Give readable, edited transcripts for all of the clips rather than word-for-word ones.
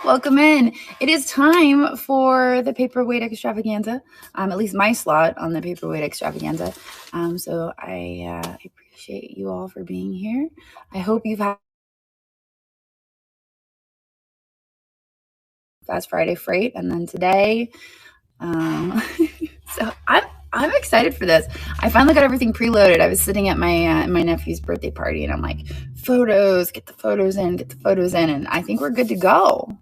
Welcome in. It is time for the Paperweight Extravaganza, at least my slot on the Paperweight Extravaganza. So I appreciate you all for being here. I hope you've had Fast Friday Freight, and then today. So I'm excited for this. I finally got everything preloaded. I was sitting at my nephew's birthday party, and I'm like, photos, get the photos in, and I think we're good to go.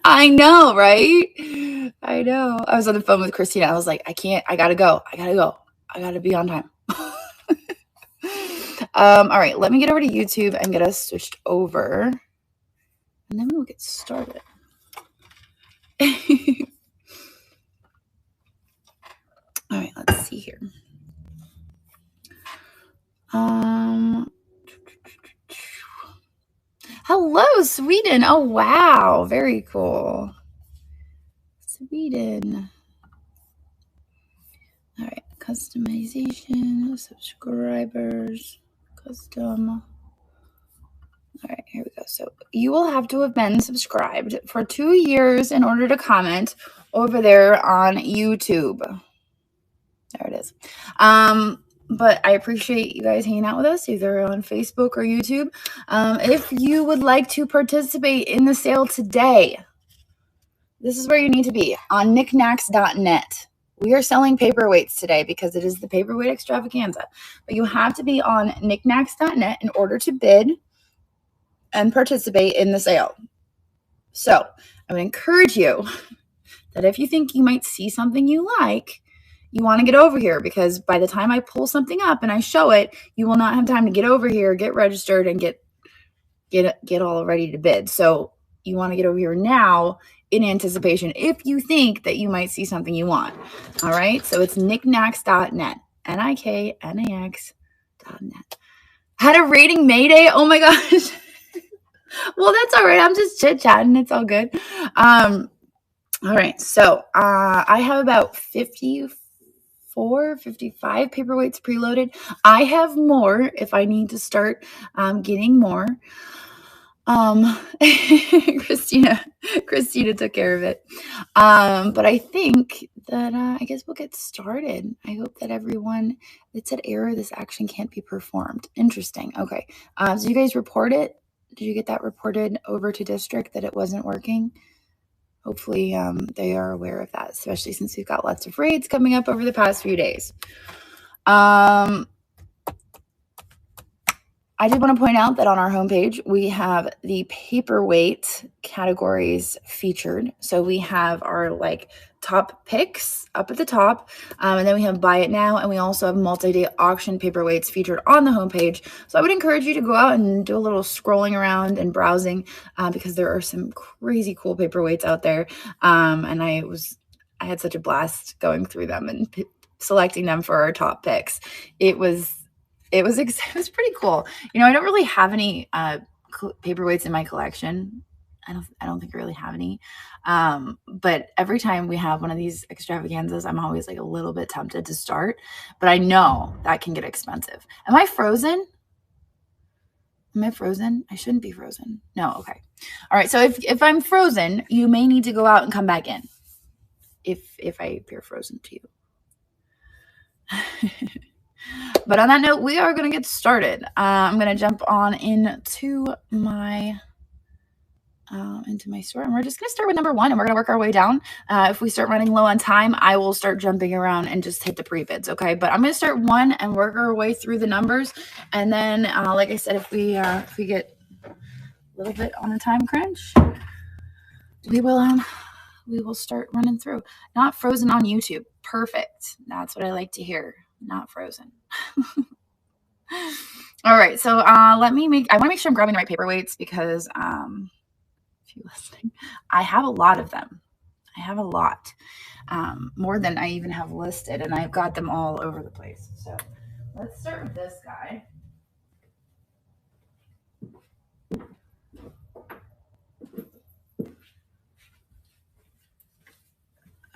I know, right? I know. I was on the phone with Christina. I was like, I gotta go. I gotta be on time. All right, let me get over to YouTube and get us switched over. And then we'll get started. All right, let's see here. Hello, Sweden. Oh, wow. Very cool. Sweden. All right, customization, subscribers, custom. All right, here we go. So you will have to have been subscribed for 2 years in order to comment over there on YouTube. There it is. But I appreciate you guys hanging out with us, either on Facebook or YouTube. If you would like to participate in the sale today, this is where you need to be, on Niknax.net. We are selling paperweights today because it is the Paperweight Extravaganza. But you have to be on Niknax.net in order to bid and participate in the sale. So I would encourage you that if you think you might see something you like, you want to get over here, because by the time I pull something up and I show it, you will not have time to get over here, get registered, and get all ready to bid. So you want to get over here now in anticipation if you think that you might see something you want. All right. So it's Niknax.net, Niknax.net. Had a rating Mayday. Oh my gosh. Well, that's all right. I'm just chit chatting. It's all good. All right. So I have about 55 paperweights preloaded. I have more if I need to start getting more. Christina took care of it. But I think that I guess we'll get started. I hope that everyone, it said error, this action can't be performed. Interesting. Okay. So you guys report it? Did you get that reported over to district that it wasn't working? Hopefully they are aware of that, especially since we've got lots of raids coming up over the past few days. I did want to point out that on our homepage, we have the paperweight categories featured. So we have our top picks up at the top, and then we have buy it now, and we also have multi-day auction paperweights featured on the homepage. So I would encourage you to go out and do a little scrolling around and browsing, because there are some crazy cool paperweights out there. And I had such a blast going through them and selecting them for our top picks. It was pretty cool. I don't really have any paperweights in my collection. I don't think I really have any. But every time we have one of these extravaganzas, I'm always a little bit tempted to start. But I know that can get expensive. Am I frozen? I shouldn't be frozen. No, okay. All right. So if I'm frozen, you may need to go out and come back in. If I appear frozen to you. But on that note, we are going to get started. I'm going to jump on into my store, and we're just going to start with number 1, and we're going to work our way down. If we start running low on time, I will start jumping around and just hit the pre-bids, okay? But I'm going to start 1 and work our way through the numbers, and then, like I said, if we get a little bit on a time crunch, we will start running through. Not frozen on YouTube. Perfect. That's what I like to hear. Not frozen. All right, so I want to make sure I'm grabbing the right paperweights, because if you're listening, I have a lot of them. I have a lot, more than I even have listed, and I've got them all over the place. So let's start with this guy.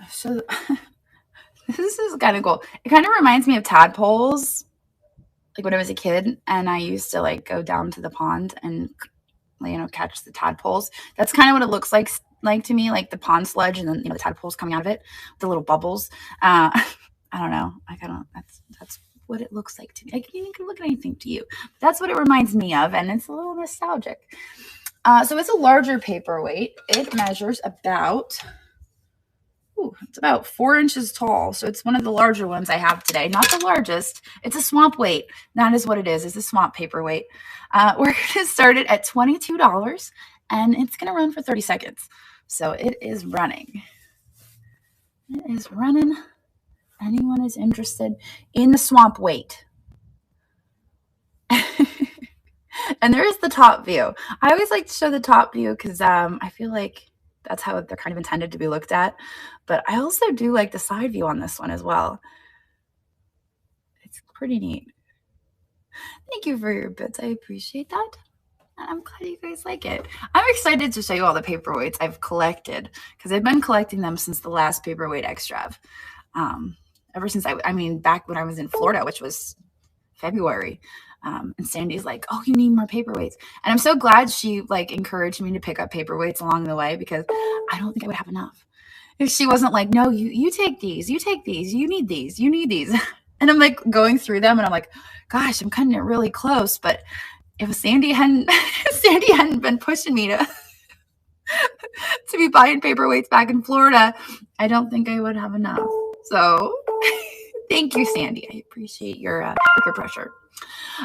So this is kind of cool. It kind of reminds me of tadpoles, when I was a kid, and I used to go down to the pond and catch the tadpoles. That's kind of what it looks like to me, like the pond sludge, and then the tadpoles coming out of it, the little bubbles. I don't know. That's what it looks like to me. You can look at anything to you. That's what it reminds me of, and it's a little nostalgic. So it's a larger paperweight. It measures about, it's about 4 inches tall. So it's one of the larger ones I have today. Not the largest. It's a swamp weight. That is what it is. It's a swamp paperweight. We're going to start it at $22, and it's going to run for 30 seconds. So it is running. It is running. Anyone is interested in the swamp weight. And there is the top view. I always like to show the top view because I feel like that's how they're kind of intended to be looked at. But I also do like the side view on this one as well. It's pretty neat. Thank you for your bits. I appreciate that. And I'm glad you guys like it. I'm excited to show you all the paperweights I've collected because I've been collecting them since the last Paperweight Extrav. Ever since back when I was in Florida, which was February. And Sandy's like, oh, you need more paperweights. And I'm so glad she encouraged me to pick up paperweights along the way because I don't think I would have enough. If she wasn't like, no, you take these, you take these, you need these, you need these. And I'm going through them and I'm like, gosh, I'm cutting it really close. But if Sandy hadn't been pushing me to be buying paperweights back in Florida, I don't think I would have enough. So thank you, Sandy. I appreciate your pressure.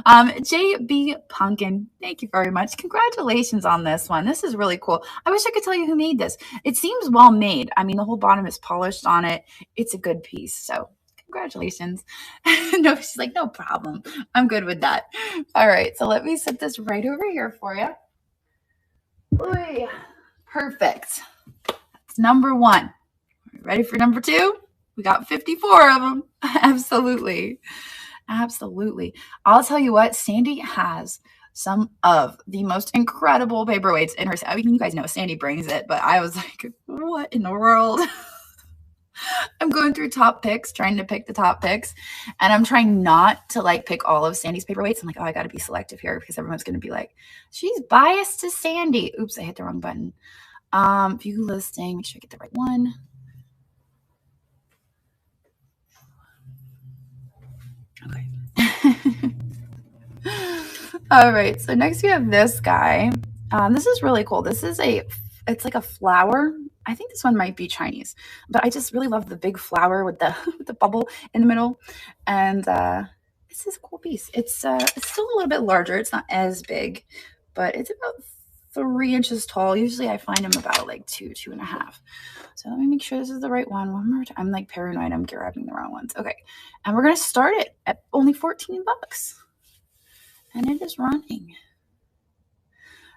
JB Pumpkin, thank you very much. Congratulations on this one. This is really cool. I wish I could tell you who made this. It seems well made. The whole bottom is polished on it. It's a good piece. So congratulations. No, she's like, no problem. I'm good with that. All right. So let me set this right over here for you. Oy, perfect. That's number 1. Ready for number 2? We got 54 of them. Absolutely. Absolutely. I'll tell you what, Sandy has some of the most incredible paperweights in her. You guys know Sandy brings it, but I was like, what in the world? I'm going through top picks, trying to pick the top picks, and I'm trying not to pick all of Sandy's paperweights. I'm like, oh, I got to be selective here because everyone's going to be like, she's biased to Sandy. Oops, I hit the wrong button. View listing, make sure I get the right one. Okay. All right. So next we have this guy. This is really cool. This is it's like a flower. I think this one might be Chinese, but I just really love the big flower with the bubble in the middle. And this is a cool piece. It's still a little bit larger. It's not as big, but it's about 3 inches tall. Usually I find them about 2.5. So let me make sure this is the right one. One more time. I'm paranoid I'm grabbing the wrong ones. Okay. And we're going to start it at only $14. And it is running.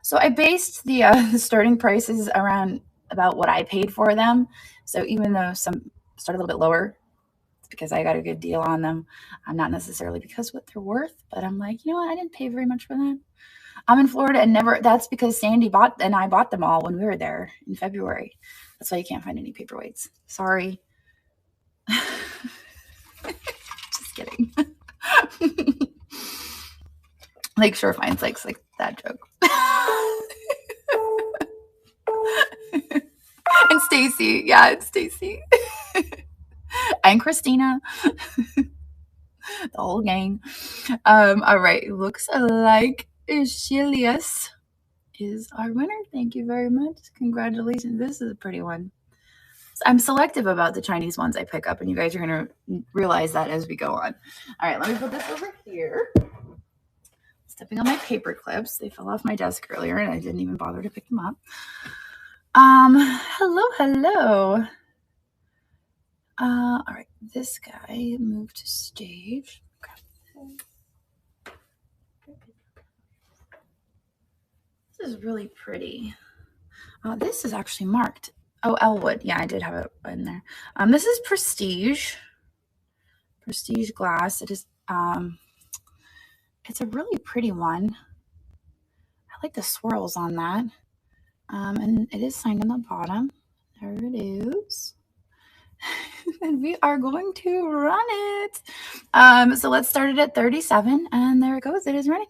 So I based the starting prices around about what I paid for them. So even though some start a little bit lower, it's because I got a good deal on them. Not necessarily because what they're worth, but I'm like, you know what? I didn't pay very much for that. I'm in Florida and that's because Sandy and I bought them all when we were there in February. That's why you can't find any paperweights. Sorry. Just kidding. Sure finds like that joke. And Stacy. Yeah, it's Stacy. And Christina. The whole gang. All right. Looks like Shilius is our winner. Thank you very much. Congratulations. This is a pretty one. I'm selective about the Chinese ones I pick up, and you guys are going to realize that as we go on. All right, let me put this over here. Stepping on my paper clips. They fell off my desk earlier, and I didn't even bother to pick them up. Hello. All right, this guy moved to stage. Okay. This is really pretty. This is actually marked. Oh, Elwood. Yeah, I did have it in there. This is Prestige. Prestige glass. It is. It's a really pretty one. I like the swirls on that. And it is signed on the bottom. There it is. And we are going to run it. So let's start it at 37. And there it goes. It is running.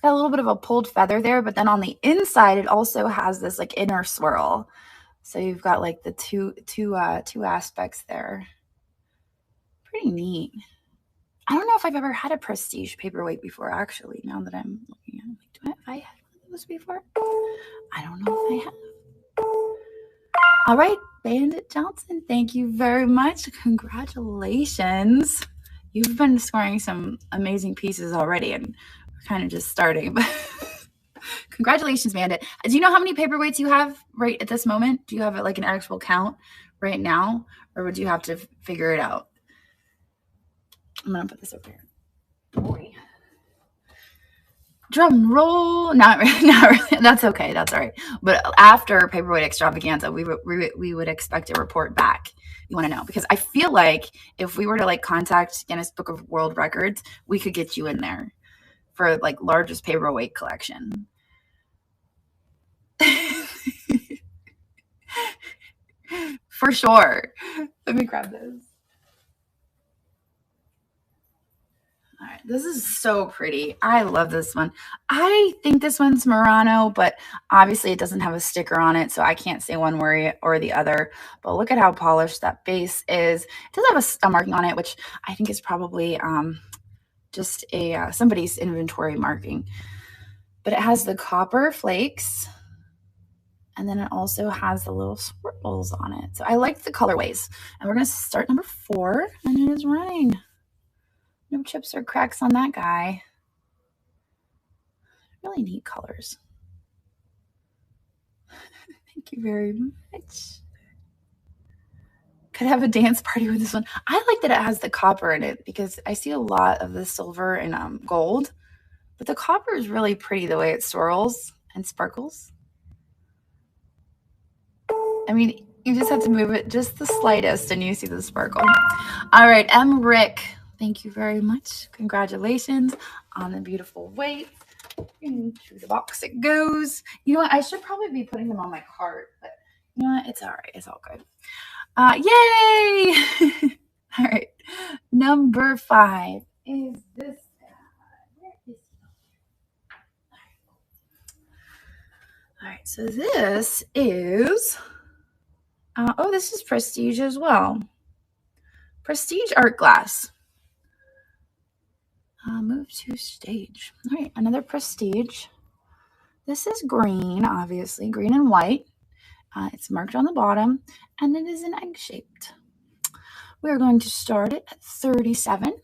It's got a little bit of a pulled feather there, but then on the inside, it also has this like inner swirl. So you've got like the two aspects there. Pretty neat. I don't know if I've ever had a prestige paperweight before, actually, now that I'm looking at it. Like, have I had one of those before? I don't know if I have. All right, Bandit Johnson, thank you very much. Congratulations. You've been scoring some amazing pieces already, and we're kind of just starting. But congratulations, Bandit. Do you know how many paperweights you have right at this moment? Do you have like an actual count right now, or would you have to figure it out? I'm going to put this over here. Boy. Drum roll. Not really. That's okay. That's all right. But after Paperweight Extravaganza, we would expect a report back. You want to know? Because I feel like if we were to like contact Guinness Book of World Records, we could get you in there for like largest paperweight collection. For sure. Let me grab this. All right, this is so pretty. I love this one. I think this one's Murano, but obviously it doesn't have a sticker on it, so I can't say one way or the other. But look at how polished that base is. It does have a marking on it, which I think is probably just a somebody's inventory marking. But it has the copper flakes, and then it also has the little swirls on it. So I like the colorways. And we're going to start number 4, and it is running. No chips or cracks on that guy. Really neat colors. Thank you very much. Could have a dance party with this one. I like that it has the copper in it because I see a lot of the silver and gold, but the copper is really pretty the way it swirls and sparkles. I mean, you just have to move it just the slightest and you see the sparkle. All right, M. Rick, thank you very much. Congratulations on the beautiful weight. Into the box it goes. You know what? I should probably be putting them on my cart, but you know what? It's all right. It's all good. Yay! All right. Number 5 is this guy. Where is he? All right. So this is, this is Prestige as well. Prestige art glass. Move to stage. All right. Another Prestige. This is green, obviously, green and white. It's marked on the bottom, and it is an egg-shaped. We're going to start it at 37,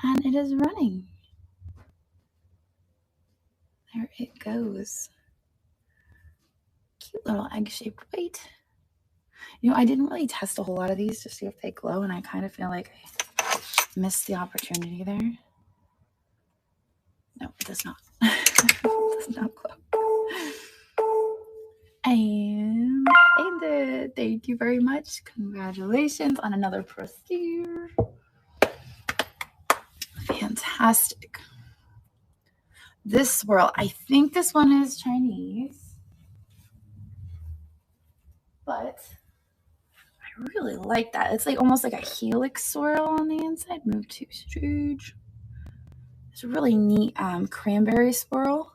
and it is running. There it goes. Cute little egg-shaped weight. You know, I didn't really test a whole lot of these to see if they glow, and I kind of feel like I missed the opportunity there. No, it does not. It does not glow. And thank you very much. Congratulations on another Prestige. Fantastic. This swirl, I think this one is Chinese, but I really like that. It's like almost like a helix swirl on the inside. Move to stage. It's a really neat cranberry swirl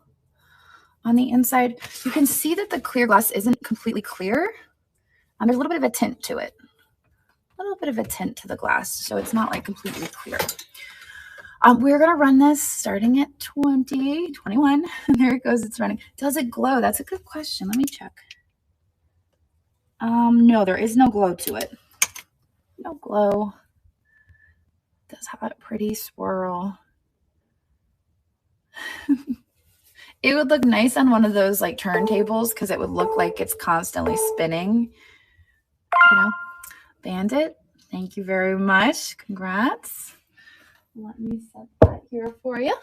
on the inside. You can see that the clear glass isn't completely clear. There's a little bit of a tint to it. A little bit of a tint to the glass, so it's not like completely clear. We're going to run this starting at 20, 21. And there it goes. It's running. Does it glow? That's a good question. Let me check. No, there is no glow to it. No glow. It does have a pretty swirl. It would look nice on one of those like turntables because it would look like it's constantly spinning. You know, Bandit, thank you very much. Congrats. Let me set that here for you.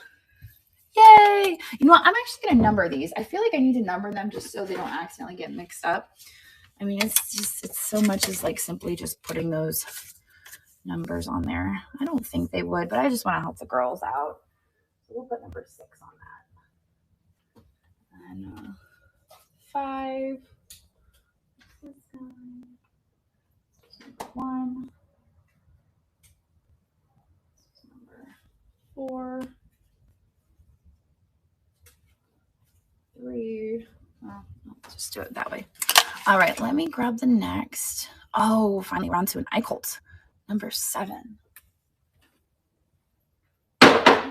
Yay! You know what? I'm actually going to number these. I feel like I need to number them just so they don't accidentally get mixed up. I mean, it's so much as like simply just putting those numbers on there. I don't think they would, but I just want to help the girls out. So we'll put number 6 on that. And 5. This guy. Number 1. Number 4. just do it that way. All right, let me grab the next. Oh, finally, we're on to an eye cult. Number 7. Oh, man.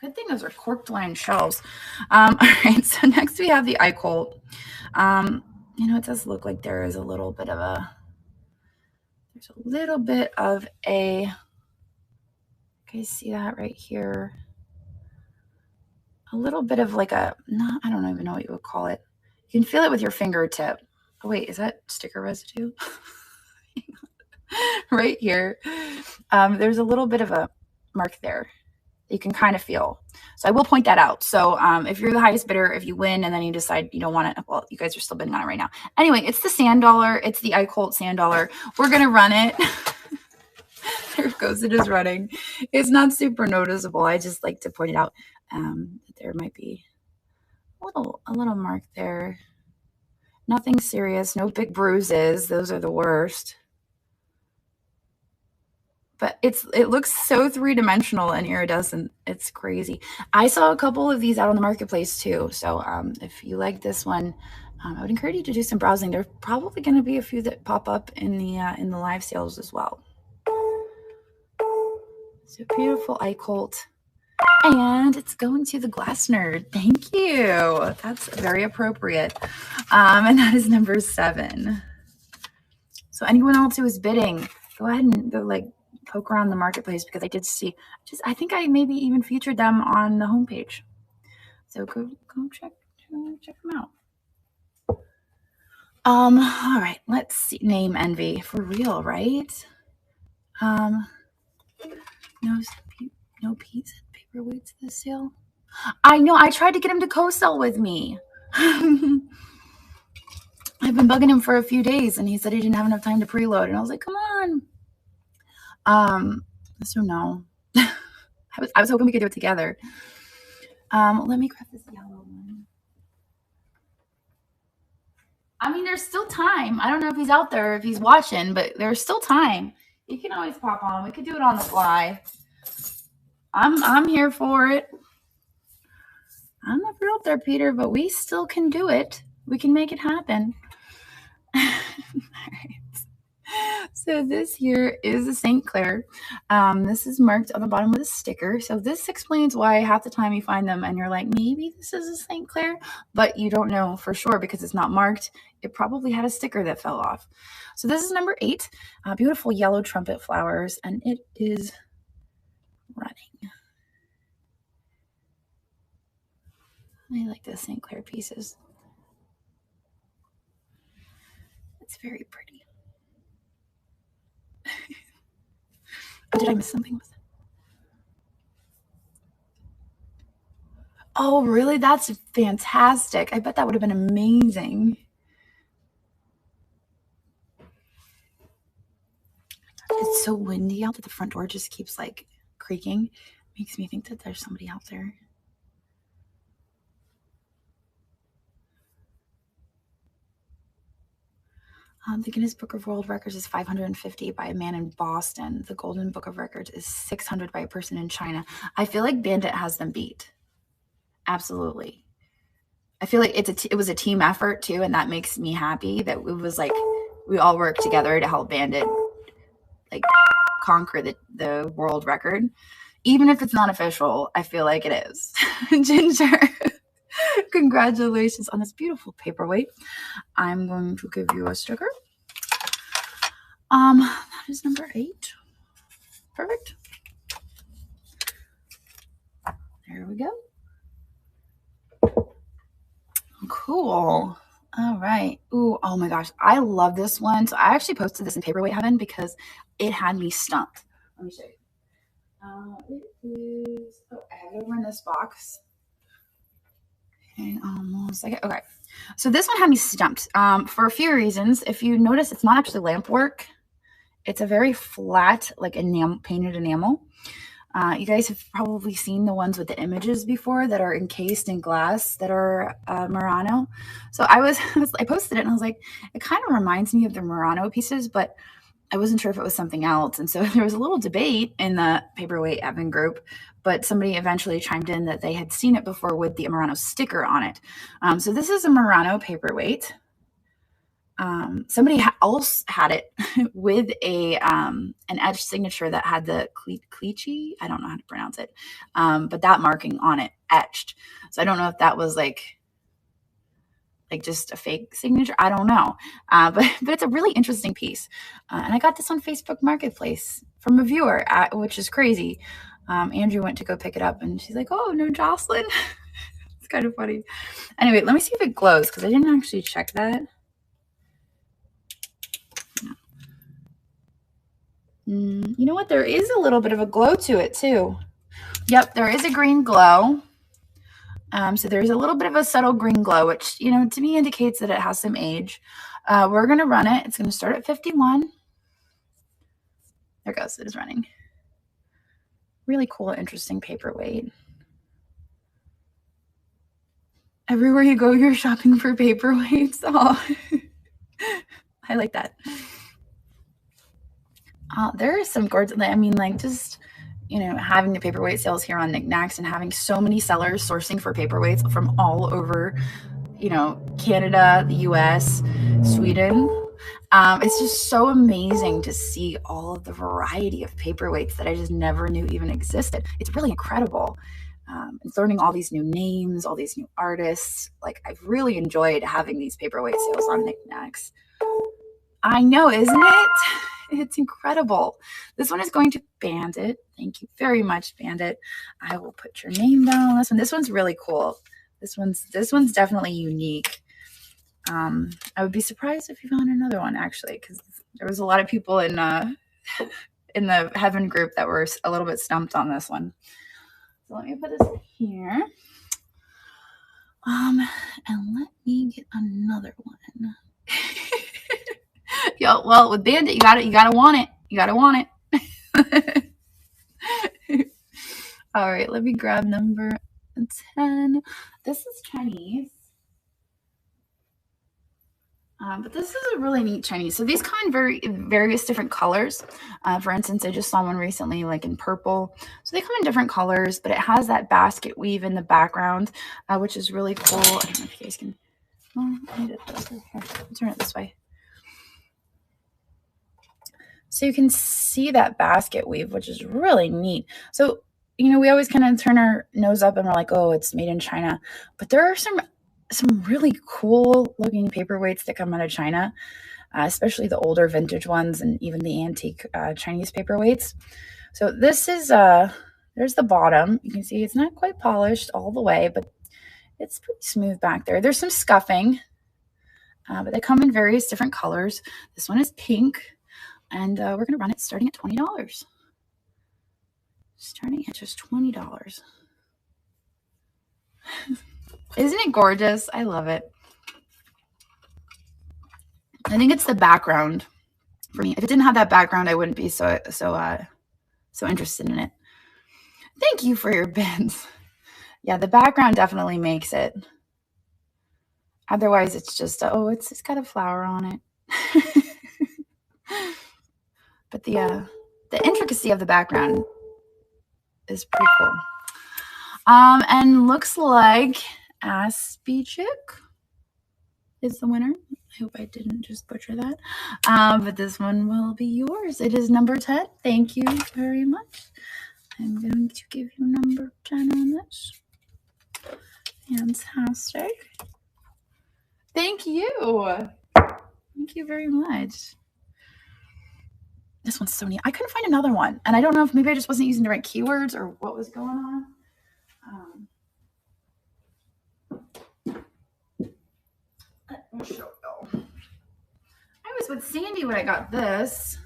Good thing those are corked line shelves. All right, so next we have the eye cult. It does look like there is a little bit of a, okay, see that right here? A little bit of like I don't even know what you would call it. You can feel it with your fingertip. Oh, wait, is that sticker residue? Right here. There's a little bit of a mark there that you can kind of feel. So I will point that out. So if you're the highest bidder, if you win and then you decide you don't want it, well, you guys are still bidding on it right now. Anyway, it's the sand dollar. It's the eye cult sand dollar. We're going to run it. There it goes. It is running. It's not super noticeable. I just like to point it out. There might be a little mark there. Nothing serious. No big bruises. Those are the worst. But it looks so three-dimensional and iridescent. It's crazy. I saw a couple of these out on the marketplace too. So if you like this one, I would encourage you to do some browsing. There's probably going to be a few that pop up in the live sales as well. So beautiful eye cult. And it's going to the glass nerd. Thank you. That's very appropriate. And that is number 7. So anyone else who is bidding, go ahead and go poke around the marketplace, because I did see, I think I maybe even featured them on the homepage. So go check them out. All right, let's see. Name envy for real, right? No pizza paperweights this sale. I know. I tried to get him to co-sell with me. I've been bugging him for a few days, and he said he didn't have enough time to preload, and I was like, come on. So no. I was hoping we could do it together. Let me grab this yellow one. I mean, there's still time. I don't know if he's out there, if he's watching, but there's still time. You can always pop on. We could do it on the fly. I'm here for it. I don't know if you're out there, Peter, but we still can do it. We can make it happen. All right. So this here is a St. Clair. This is marked on the bottom with a sticker. So this explains why half the time you find them and you're like, maybe this is a St. Clair, but you don't know for sure because it's not marked. It probably had a sticker that fell off. So this is number 8. Beautiful yellow trumpet flowers, and it is running. I like the St. Clair pieces. It's very pretty. Did I miss something with it? Oh, really? That's fantastic. I bet that would have been amazing. It's so windy out that the front door just keeps creaking. Makes me think that there's somebody out there. The Guinness Book of World Records is 550 by a man in Boston. The Golden Book of Records is 600 by a person in China. I feel like Bandit has them beat. Absolutely. I feel like it was a team effort too, and that makes me happy that it was we all worked together to help Bandit conquer the world record. Even if it's not official, I feel like it is. Ginger, congratulations on this beautiful paperweight. I'm going to give you a sticker. That is number 8. Perfect. There we go. Cool. All right. Ooh, oh my gosh. I love this one. So I actually posted this in Paperweight Heaven because it had me stumped. Let me show you. It is, I have it over in this box. And almost like it. Okay. So this one had me stumped for a few reasons. If you notice, it's not actually lamp work. It's a very flat, painted enamel. You guys have probably seen the ones with the images before that are encased in glass that are Murano. So I posted it and I was like, it kind of reminds me of the Murano pieces, but I wasn't sure if it was something else. And so there was a little debate in the Paperweight admin group, but somebody eventually chimed in that they had seen it before with the Murano sticker on it. So this is a Murano Paperweight. Somebody else had it with an etched signature that had the Clichy. I don't know how to pronounce it, but that marking on it etched. So I don't know if that was like just a fake signature. I don't know, but it's a really interesting piece. And I got this on Facebook Marketplace from a viewer, which is crazy. Andrew went to go pick it up, and she's like, "Oh no, Jocelyn." It's kind of funny. Anyway, let me see if it glows because I didn't actually check that. You know what? There is a little bit of a glow to it too. Yep, there is a green glow. So there's a little bit of a subtle green glow, which, to me indicates that it has some age. We're going to run it. It's going to start at 51. There it goes. It is running. Really cool, interesting paperweight. Everywhere you go, you're shopping for paperweights. Oh, I like that. There is some gorgeous, just having the paperweight sales here on Niknax and having so many sellers sourcing for paperweights from all over, Canada, the US, Sweden. It's just so amazing to see all of the variety of paperweights that I just never knew even existed. It's really incredible. It's learning all these new names, all these new artists. Like, I've really enjoyed having these paperweight sales on Niknax. I know, isn't it? It's incredible. This one is going to Bandit. Thank you very much, Bandit. I will put your name down on this one. This one's really cool. This one's definitely unique. I would be surprised if you found another one, actually, because there was a lot of people in the Heaven group that were a little bit stumped on this one. So let me put this here. And let me get another one. Yo, well, with Bandit, you gotta want it. You gotta want it. All right, let me grab number 10. This is Chinese. But this is a really neat Chinese. So these come in various different colors. For instance, I just saw one recently, like in purple. So they come in different colors, but it has that basket weave in the background, which is really cool. I don't know if you guys can. Here, turn it this way. So you can see that basket weave, which is really neat. So, we always kind of turn our nose up and we're like, oh, it's made in China. But there are some really cool looking paperweights that come out of China, especially the older vintage ones and even the antique Chinese paperweights. So this is, there's the bottom. You can see it's not quite polished all the way, but it's pretty smooth back there. There's some scuffing, but they come in various different colors. This one is pink. And we're going to run it starting at $20. Starting at just $20. Isn't it gorgeous? I love it. I think it's the background for me. If it didn't have that background, I wouldn't be so interested in it. Thank you for your bins. Yeah, the background definitely makes it. Otherwise, it's just, it's got a flower on it. But the intricacy of the background is pretty cool. And looks like Aspie Chick is the winner. I hope I didn't just butcher that. But this one will be yours. It is number 10. Thank you very much. I'm going to give you number 10 on this. Fantastic. Thank you. Thank you very much. This one's so neat. I couldn't find another one. And I don't know if maybe I just wasn't using the right keywords or what was going on. Let me show you. I was with Sandy when I got this.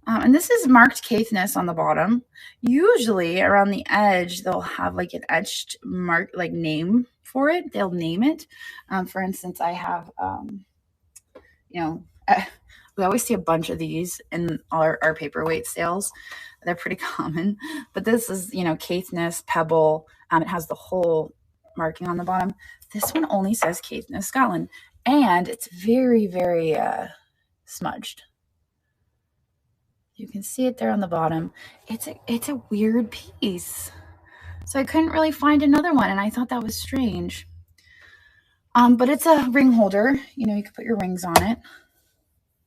And this is marked Caithness on the bottom. Usually around the edge, they'll have like an etched mark, like name for it. They'll name it. For instance, I have, we always see a bunch of these in our paperweight sales. They're pretty common. But this is, Caithness, Pebble. It has the whole marking on the bottom. This one only says Caithness, Scotland. And it's very, very smudged. You can see it there on the bottom. It's a weird piece. So I couldn't really find another one, and I thought that was strange. But it's a ring holder. You know, you can put your rings on it.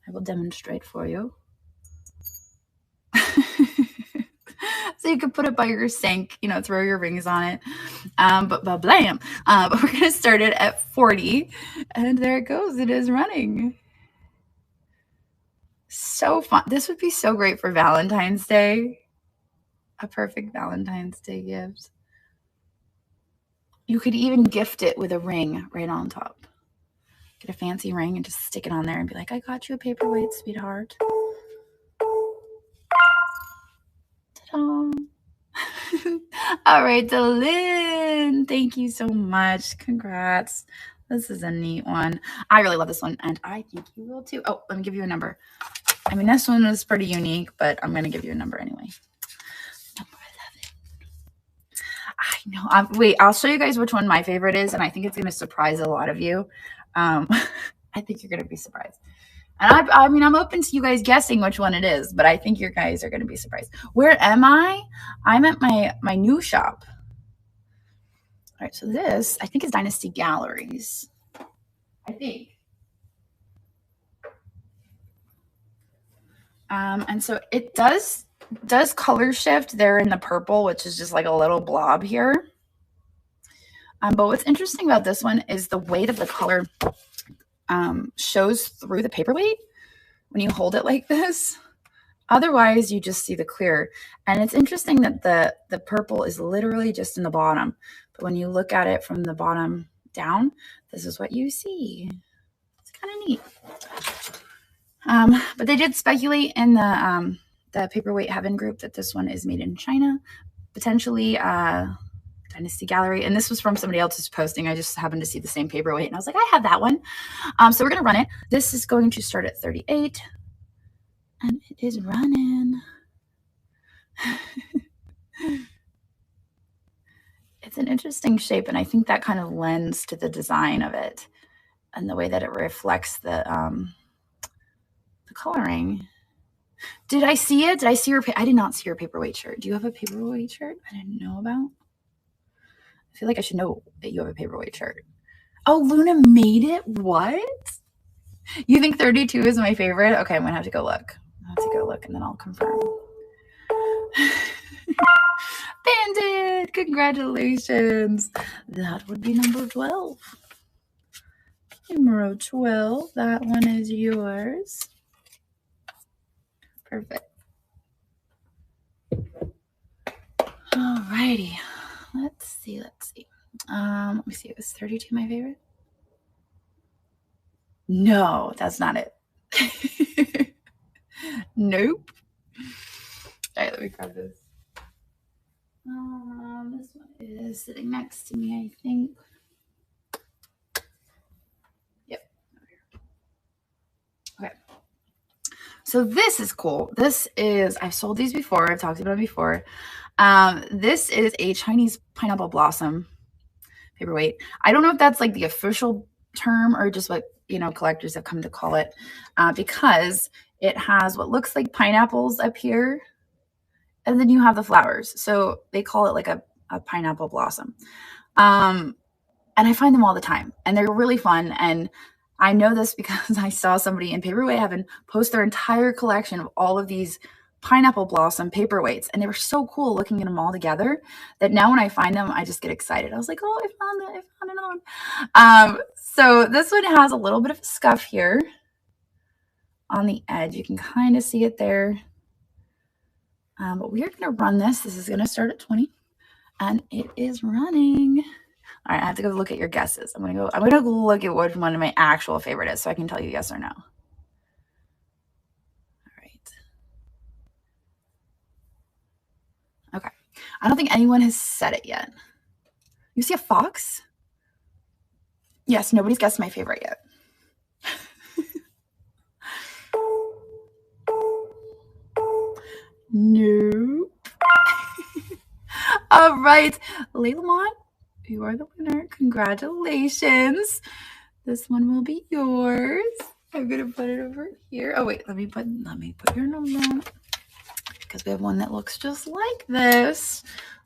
I will demonstrate for you. So you can put it by your sink, you know, throw your rings on it. But blam. But we're going to start it at 40. And there it goes. It is running. So fun. This would be so great for Valentine's Day. A perfect Valentine's Day gift. You could even gift it with a ring right on top. Get a fancy ring and just stick it on there and be like, I got you a paperweight, sweetheart. Ta-da. All right, Delyn, thank you so much. Congrats. This is a neat one. I really love this one, and I think you will too. Oh, let me give you a number. I mean, this one is pretty unique, but I'm going to give you a number anyway. Number 11. I know. Wait, I'll show you guys which one my favorite is, and I think it's going to surprise a lot of you. I think you're going to be surprised. And I mean, I'm open to you guys guessing which one it is, but I think you guys are going to be surprised. Where am I? I'm at my new shop. All right, so this, I think, is Dynasty Galleries. I think. And so it does color shift there in the purple, which is just like a little blob here. But what's interesting about this one is the way that the color shows through the paperweight when you hold it like this. Otherwise, you just see the clear. And it's interesting that the purple is literally just in the bottom. But when you look at it from the bottom down, this is what you see. It's kind of neat. But they did speculate in the Paperweight Heaven group that this one is made in China, potentially Dynasty Gallery. And this was from somebody else's posting. I just happened to see the same paperweight, and I was like, I have that one. So we're going to run it. This is going to start at 38. And it is running. It's an interesting shape, and I think that kind of lends to the design of it and the way that it reflects the coloring. Did I see it? Did I see your? I did not see your paperweight shirt. Do you have a paperweight shirt I didn't know about? I feel like I should know that you have a paperweight shirt. Oh, Luna made it? What? You think 32 is my favorite? Okay, I'm going to have to go look. I'll have to go look, and then I'll confirm. Bandit! Congratulations! That would be number 12. Numero 12. That one is yours. Perfect. Alrighty. Let's see. Let me see. Was 32 my favorite? No, that's not it. Nope. All right, let me grab this. This one is sitting next to me, I think. Yep. Okay. So this is cool. This is, I've sold these before. I've talked about it before. This is a Chinese pineapple blossom paperweight. I don't know if that's like the official term or just what, you know, collectors have come to call it, because it has what looks like pineapples up here, and then you have the flowers. So they call it like a pineapple blossom. And I find them all the time, and they're really fun. And I know this because I saw somebody in Paperweight Heaven post their entire collection of all of these pineapple blossom paperweights, and they were so cool looking at them all together that now when I find them, I just get excited. I was like, oh, I found another one. So this one has a little bit of a scuff here on the edge. You can kind of see it there. But we are going to run this. This is going to start at 20, and it is running. All right, I have to go look at your guesses. I'm going to go look at which one my actual favorite is so I can tell you yes or no. All right. Okay. I don't think anyone has said it yet. You see a fox? Yes, nobody's guessed my favorite yet. Nope. All right, Laylamont, you are the winner. Congratulations. This one will be yours. I'm gonna put it over here. Oh wait, let me put your number on. because we have one that looks just like this.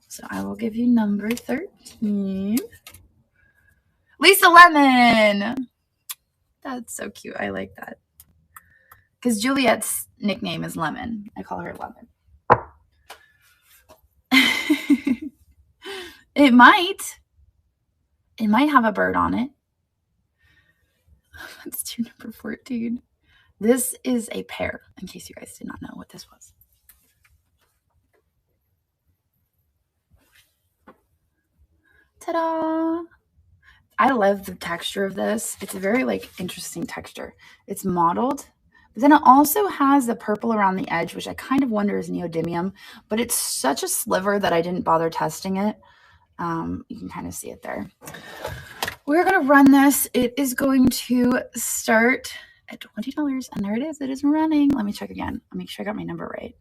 So I will give you number 13. Lisa Lemon. That's so cute. I like that. Because Juliet's nickname is Lemon. I call her Lemon. It might have a bird on it. Let's do number 14. This is a pear, in case you guys did not know what this was. Ta-da! I love the texture of this. It's a very interesting texture. It's mottled, but then it also has the purple around the edge, which I kind of wonder is neodymium, but it's such a sliver that I didn't bother testing it. You can kind of see it there. We're going to run this. It is going to start at $20, and there it is. It is running. Let me check again. I'll make sure I got my number right.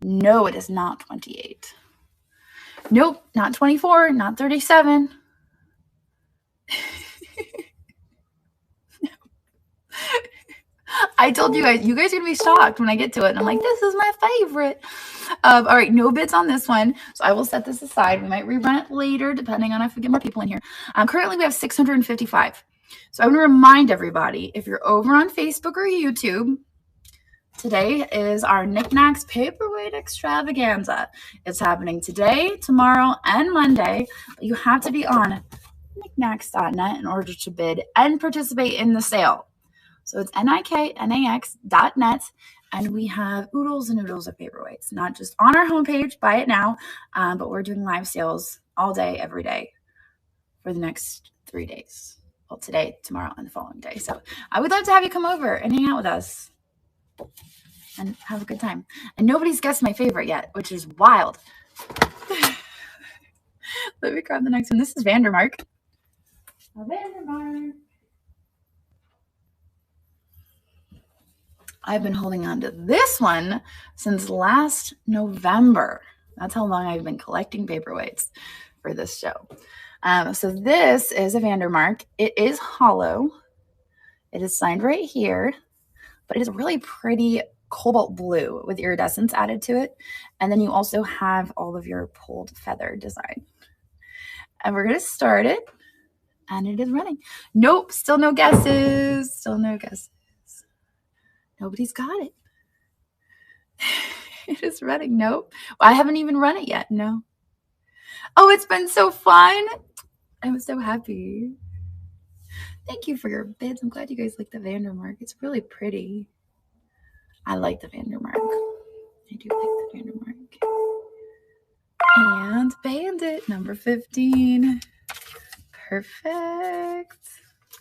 No, it is not 28. Nope, not 24, not 37. I told you guys are going to be shocked when I get to it. And I'm like, this is my favorite. All right, no bids on this one. So I will set this aside. We might rerun it later, depending on if we get more people in here. Currently, we have 655. So I want to remind everybody, if you're over on Facebook or YouTube, today is our Niknax Paperweight Extravaganza. It's happening today, tomorrow, and Monday. You have to be on Niknax.net in order to bid and participate in the sale. So it's niknax.net, and we have oodles and oodles of paperweights, not just on our homepage, buy it now, but we're doing live sales all day, every day for the next 3 days. Well, today, tomorrow, and the following day. So I would love to have you come over and hang out with us and have a good time. And nobody's guessed my favorite yet, which is wild. Let me grab the next one. This is Vandermark. Vandermark. I've been holding on to this one since last November. That's how long I've been collecting paperweights for this show. So this is a Vandermark. It is hollow. It is signed right here, but it is really pretty cobalt blue with iridescence added to it. And then you also have all of your pulled feather design. And we're going to start it. And it is running. Nope, still no guesses. Still no guesses. Nobody's got it. It is running. Nope. Well, I haven't even run it yet. No. Oh, it's been so fun. I'm so happy. Thank you for your bids. I'm glad you guys like the Vandermark. It's really pretty. I like the Vandermark. I do like the Vandermark. And Bandit, number 15. Perfect.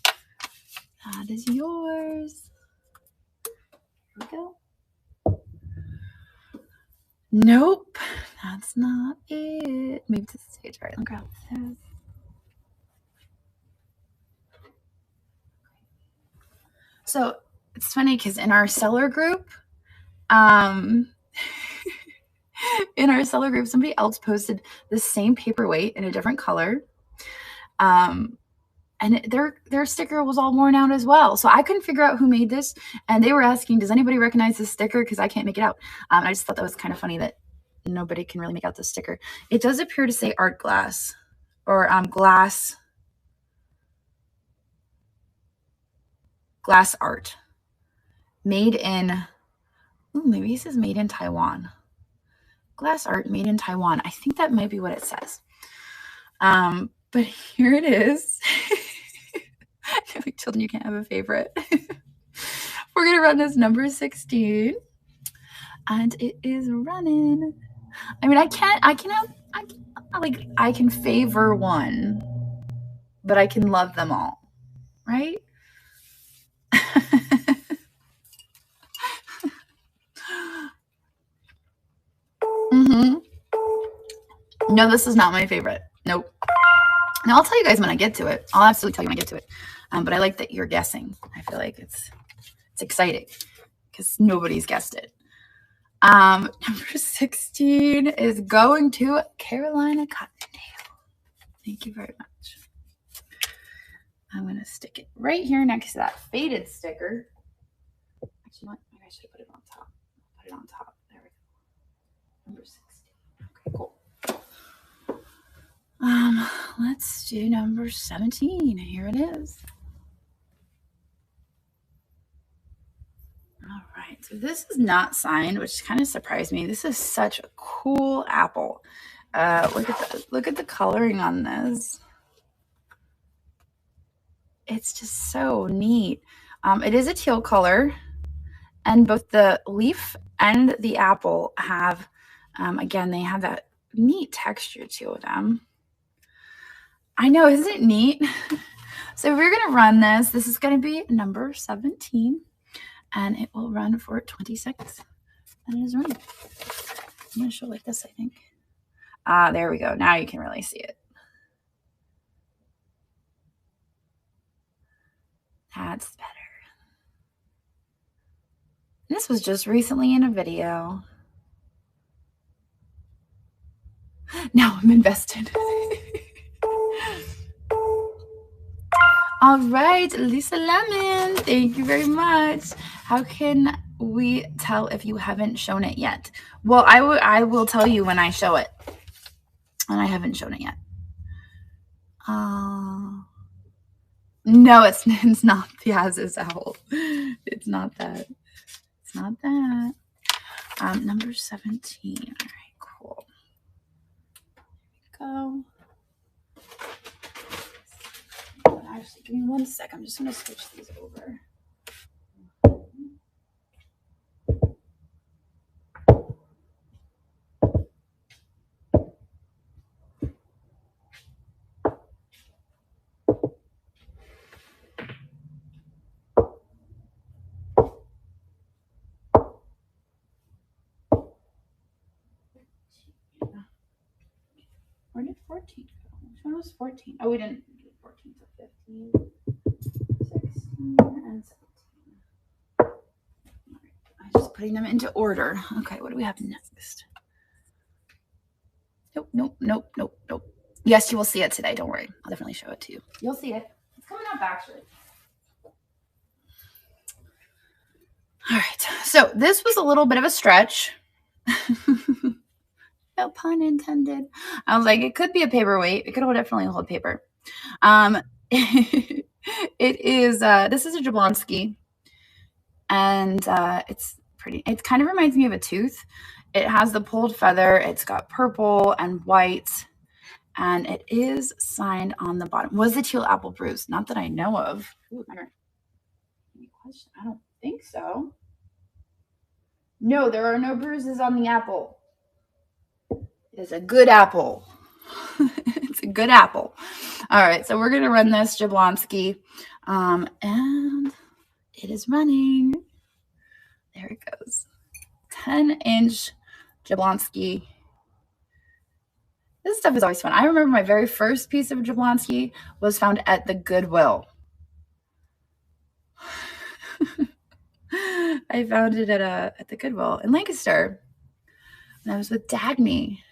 That is yours. Here we go. Nope, that's not it. Maybe to the stage. All right, let me grab this. So it's funny because in our seller group, somebody else posted the same paperweight in a different color. And their sticker was all worn out as well. So I couldn't figure out who made this. And they were asking, does anybody recognize this sticker? Because I can't make it out. I just thought that was kind of funny that nobody can really make out the sticker. It does appear to say art glass or glass art. Made in, maybe it says made in Taiwan. Glass art made in Taiwan. I think that might be what it says. But here it is. Children, you can't have a favorite. We're going to run this number 16. And it is running. I mean, I can favor one, but I can love them all, right? No, this is not my favorite. Nope. Now, I'll tell you guys when I get to it. I'll absolutely tell you when I get to it. But I like that you're guessing. I feel like it's exciting because nobody's guessed it. Number 16 is going to Carolina Cottontail. Thank you very much. I'm going to stick it right here next to that faded sticker. Actually, I I should put it on top. Put it on top. There we go. Number 16. Okay, cool. Let's do number 17. Here it is. All right, so this is not signed, which kind of surprised me. This is such a cool apple. Look at the coloring on this. It's just so neat. It is a teal color, and both the leaf and the apple have, again, they have that neat texture to them. I know, isn't it neat? So we're going to run this. This is going to be number 17, and it will run for 20 seconds. And it is running. I'm going to show like this, I think. There we go. Now you can really see it. That's better. This was just recently in a video. Now I'm invested. All right, Lisa Lemon, thank you very much. How can we tell if you haven't shown it yet? Well, I will tell you when I show it. And I haven't shown it yet. No, it's not the Az's owl. It's not that. It's not that. Number 17. All right, cool. There we go. Actually, give me 1 sec. I'm just going to switch these over. Where did 14 go? Which one was 14? Oh, we didn't do 14, so 15, 16, and 17. All right. I'm just putting them into order. Okay, what do we have next? Nope. Yes, you will see it today. Don't worry. I'll definitely show it to you. You'll see it. It's coming up, actually. All right. So this was a little bit of a stretch. No pun intended. I was like, it could be a paperweight. It could definitely hold paper. It is, this is a Jablonski, and it's pretty. It kind of reminds me of a tooth. It has the pulled feather. It's got purple and white, and it is signed on the bottom. Was the teal apple bruised? Not that I know of. Ooh, any question? I don't think so. No, there are no bruises on the apple. It is a good apple. It's a good apple. All right, so we're going to run this Jablonski, and it is running. There it goes. 10-inch Jablonski. This stuff is always fun. I remember my very first piece of Jablonski was found at the Goodwill. I found it at the Goodwill in Lancaster. And I was with Dagny.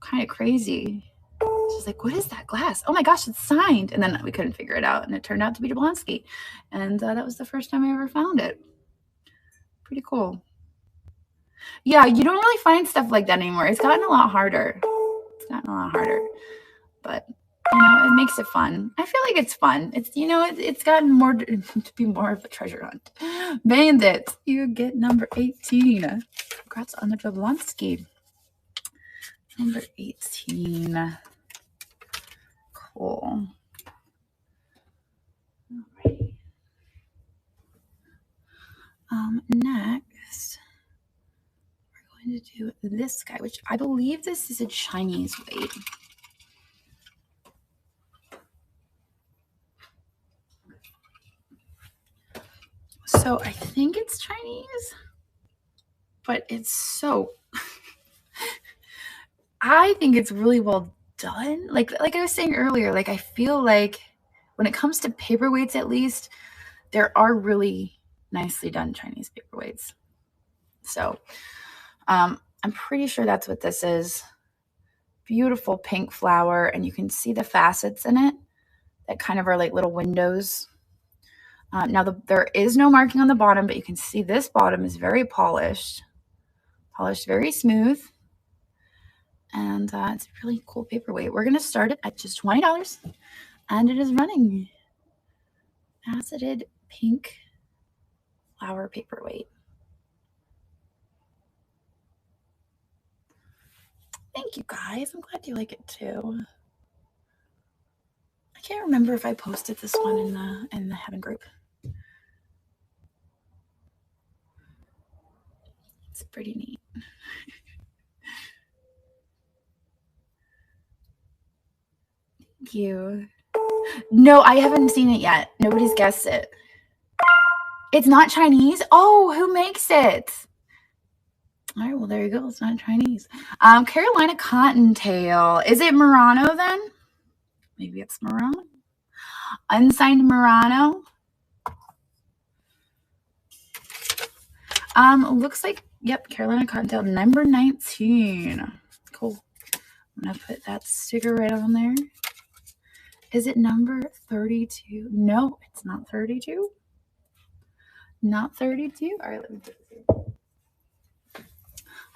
Kind of crazy. She's like, what is that glass? Oh my gosh, it's signed. And then we couldn't figure it out. And it turned out to be Jablonski. And that was the first time I ever found it. Pretty cool. Yeah, you don't really find stuff like that anymore. It's gotten a lot harder. But, you know, it makes it fun. I feel like it's fun. It's, you know, it's gotten more to be more of a treasure hunt. Bandits, you get number 18. Congrats on the Jablonski. Number 18. Cool. Alrighty. Next, we're going to do this guy, which I believe this is a Chinese weight. So I think it's Chinese, but it's so, I think it's really well done. Like I was saying earlier, like I feel like when it comes to paperweights, at least, there are really nicely done Chinese paperweights. So I'm pretty sure that's what this is. Beautiful pink flower, and you can see the facets in it that kind of are like little windows. Now there is no marking on the bottom, but you can see this bottom is very polished. Polished very smooth. And it's a really cool paperweight. We're going to start it at just $20. And it is running. Faceted pink flower paperweight. Thank you guys. I'm glad you like it too. I can't remember if I posted this one in the Heaven group. It's pretty neat. Thank you. No, I haven't seen it yet. Nobody's guessed it. It's not Chinese? Oh, who makes it? All right, well, there you go. It's not Chinese. Carolina Cottontail. Is it Murano then? Maybe it's Murano. Unsigned Murano. Looks like, yep, Carolina Cottontail, number 19. Cool. I'm going to put that sticker right on there. Is it number 32? No, it's not 32. Not 32. All right, let me put this here.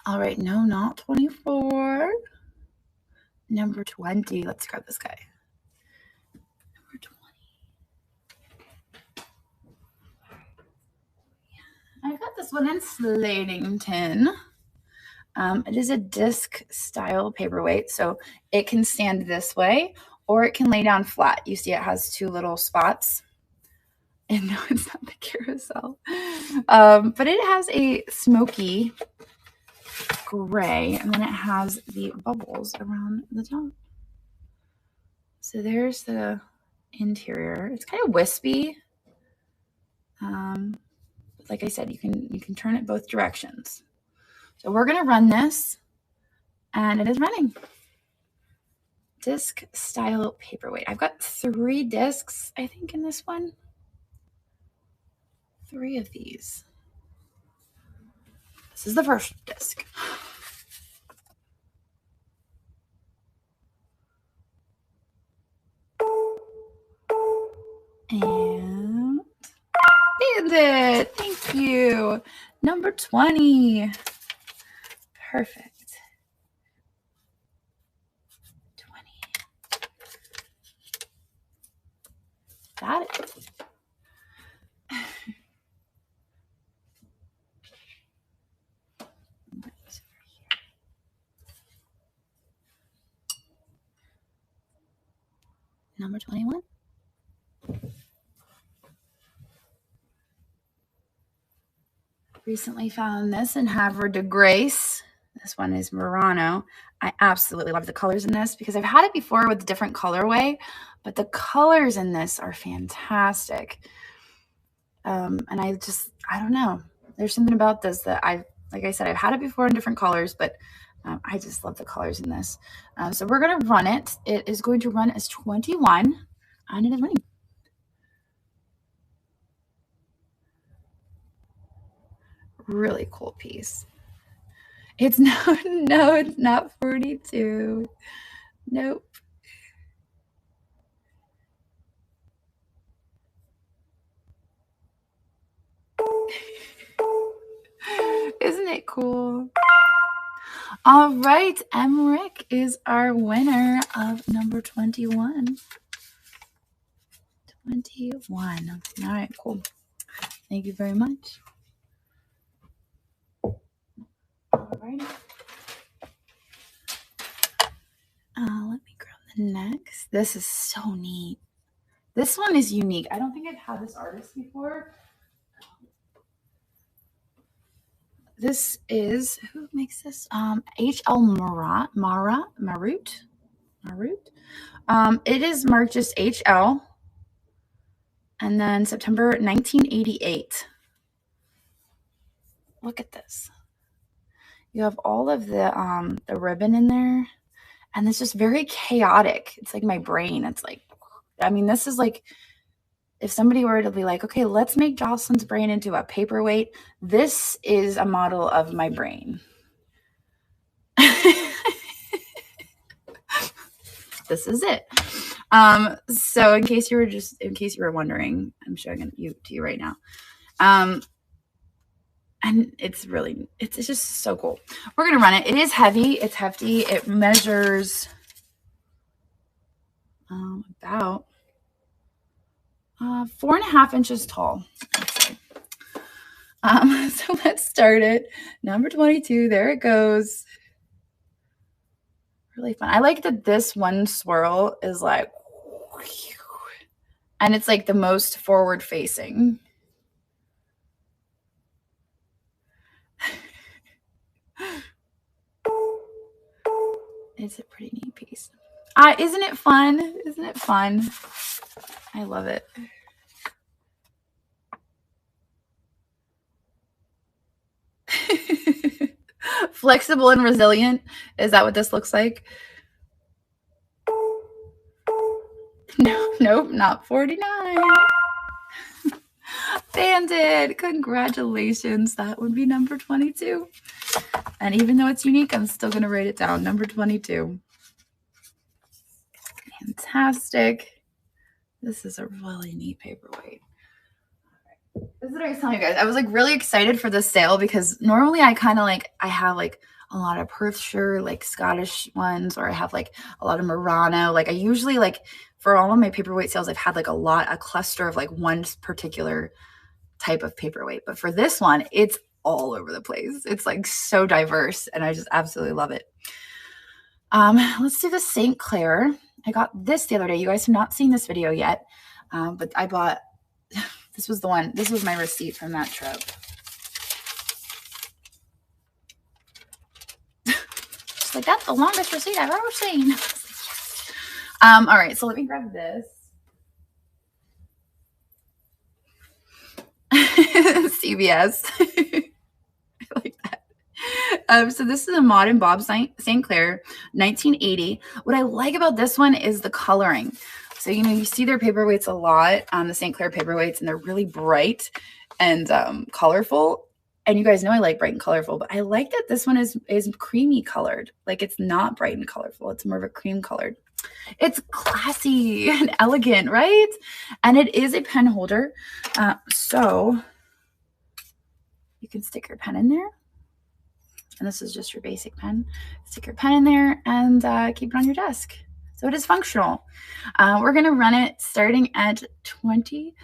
All right, no, not 24. Number 20. Let's grab this guy. Number 20. I got this one in Slatington. It is a disc style paperweight, so it can stand this way or it can lay down flat. You see it has two little spots. And no, it's not the carousel. But it has a smoky gray, and then it has the bubbles around the top. So there's the interior. It's kind of wispy. Like I said, you can turn it both directions. So we're going to run this, and it is running. Disc style paperweight. I've got 3 discs, I think, in this one. 3 of these. This is the first disc. And Bandit, thank you. Number 20. Perfect. 20. Got it. Number 21. Recently found this in Havre de Grace. This one is Murano. I absolutely love the colors in this because I've had it before with a different colorway, but the colors in this are fantastic. And I don't know. There's something about this that like I said, I've had it before in different colors, but I just love the colors in this. So we're going to run it. It is going to run as 21, and it is running. Really cool piece. It's no, it's not 42. Nope. Isn't it cool? All right, Emmerich is our winner of number 21. 21. All right, cool. Thank you very much. All right. Let me grab the next. This is so neat. This one is unique. I don't think I've had this artist before. This is, who makes this? H.L. Marut. It is marked just H.L. And then September 1988. Look at this. You have all of the ribbon in there. And it's just very chaotic. It's like my brain. It's like, I mean, this is like, if somebody were to be like, okay, let's make Jocelyn's brain into a paperweight, this is a model of my brain. This is it. So in case you were wondering, I'm showing it to you right now. And it's just so cool. We're gonna run it. It is heavy. It's hefty. It measures about 4.5 inches tall. So let's start it. Number 22. There it goes. Really fun. I like that this one swirl is like, and it's like the most forward facing. It's a pretty neat piece. Isn't it fun? Isn't it fun? I love it. Flexible and resilient. Is that what this looks like? No, nope, not 49. Bandit, congratulations. That would be number 22. And even though it's unique, I'm still going to write it down. Number 22. Fantastic. This is a really neat paperweight. This is what I was telling you guys. I was like really excited for this sale because normally I kind of like, I have like a lot of Perthshire, like Scottish ones, or I have like a lot of Murano. Like I usually like for all of my paperweight sales, I've had like a cluster of like one particular type of paperweight. But for this one, it's all over the place. It's like so diverse and I just absolutely love it. Let's do the St. Clair. I got this the other day. You guys have not seen this video yet, but I bought, this was the one, this was my receipt from that trip. She's like, that's the longest receipt I've ever seen. All right, so let me grab this. CVS. I like that. So this is a Maud and Bob St. Clair, 1980. What I like about this one is the coloring. So, you know, you see their paperweights a lot on the St. Clair paperweights, and they're really bright and colorful. And you guys know I like bright and colorful, but I like that this one is creamy colored. Like it's not bright and colorful. It's more of a cream colored. It's classy and elegant, right? And it is a pen holder. So you can stick your pen in there. And this is just your basic pen. Stick your pen in there and keep it on your desk. So it is functional. We're going to run it starting at 20.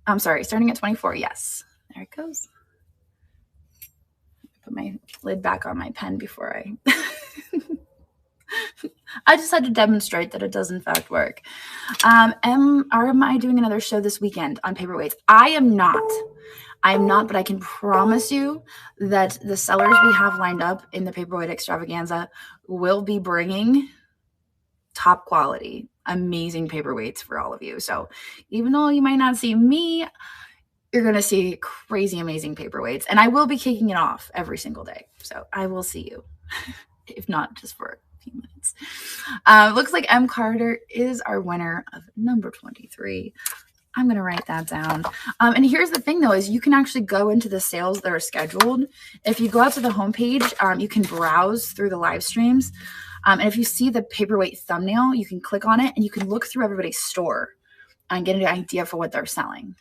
I'm sorry, starting at 24. Yes. There it goes. Put my lid back on my pen before I... I just had to demonstrate that it does in fact work. Am I doing another show this weekend on paperweights? I am not, but I can promise you that the sellers we have lined up in the Paperweight Extravaganza will be bringing top quality, amazing paperweights for all of you. So even though you might not see me, you're going to see crazy, amazing paperweights. And I will be kicking it off every single day. So I will see you, if not just for a few minutes. Looks like M. Carter is our winner of number 23. I'm going to write that down. And here's the thing, though, is you can actually go into the sales that are scheduled. If you go out to the homepage, you can browse through the live streams. And if you see the paperweight thumbnail, you can click on it and you can look through everybody's store and get an idea for what they're selling.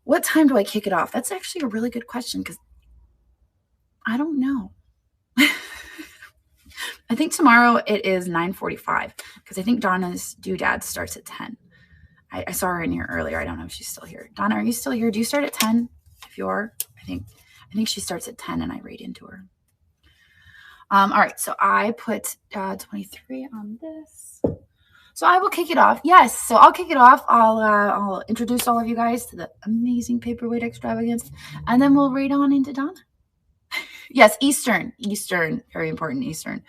What time do I kick it off? That's actually a really good question because I don't know. I think tomorrow it is 9:45 because I think Donna's doodad starts at 10. I saw her in here earlier. I don't know if she's still here. Donna, are you still here? Do you start at 10? If you are, I think she starts at 10 and I read into her. All right, so I put 23 on this. So I will kick it off. Yes, so I'll kick it off. I'll introduce all of you guys to the amazing Paperweight Extravaganza, and then we'll read on into Donna. Yes, Eastern, very important, Eastern.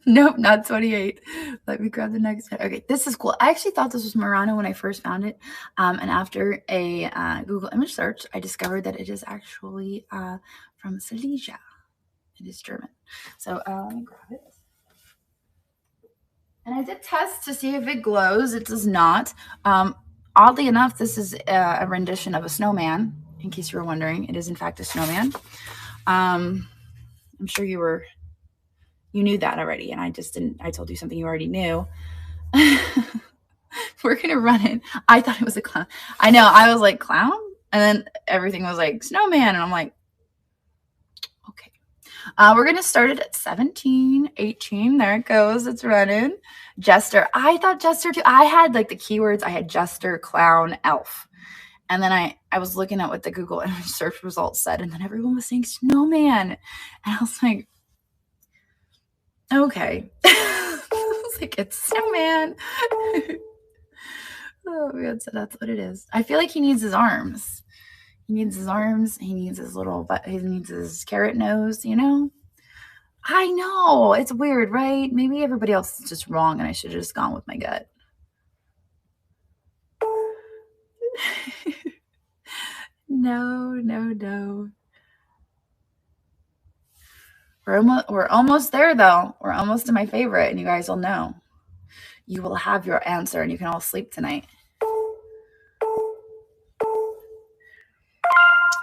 Nope, not 28. Let me grab the next one. Okay, this is cool. I actually thought this was Murano when I first found it. And after a Google image search, I discovered that it is actually from Silesia. It is German. So let me grab it. And I did test to see if it glows. It does not. Oddly enough, this is a rendition of a snowman. In case you were wondering, it is in fact a snowman. I'm sure you were You knew that already, and I just didn't. I told you something you already knew. We're gonna run it. I thought it was a clown. I know. I was like, clown? And then everything was like, snowman. And I'm like, okay. We're gonna start it at 17, 18. There it goes. It's running. Jester. I thought Jester too. I had like the keywords. I had Jester, clown, elf. And then I was looking at what the Google image search results said, and then everyone was saying snowman. And I was like, okay. I was like, it's snowman. Oh man, so that's what it is. I feel like he needs his arms. He needs his arms. He needs his little, he needs his carrot nose, you know? I know. It's weird, right? Maybe everybody else is just wrong and I should have just gone with my gut. No. We're almost there though. We're almost to my favorite, and you guys will know. You will have your answer and you can all sleep tonight.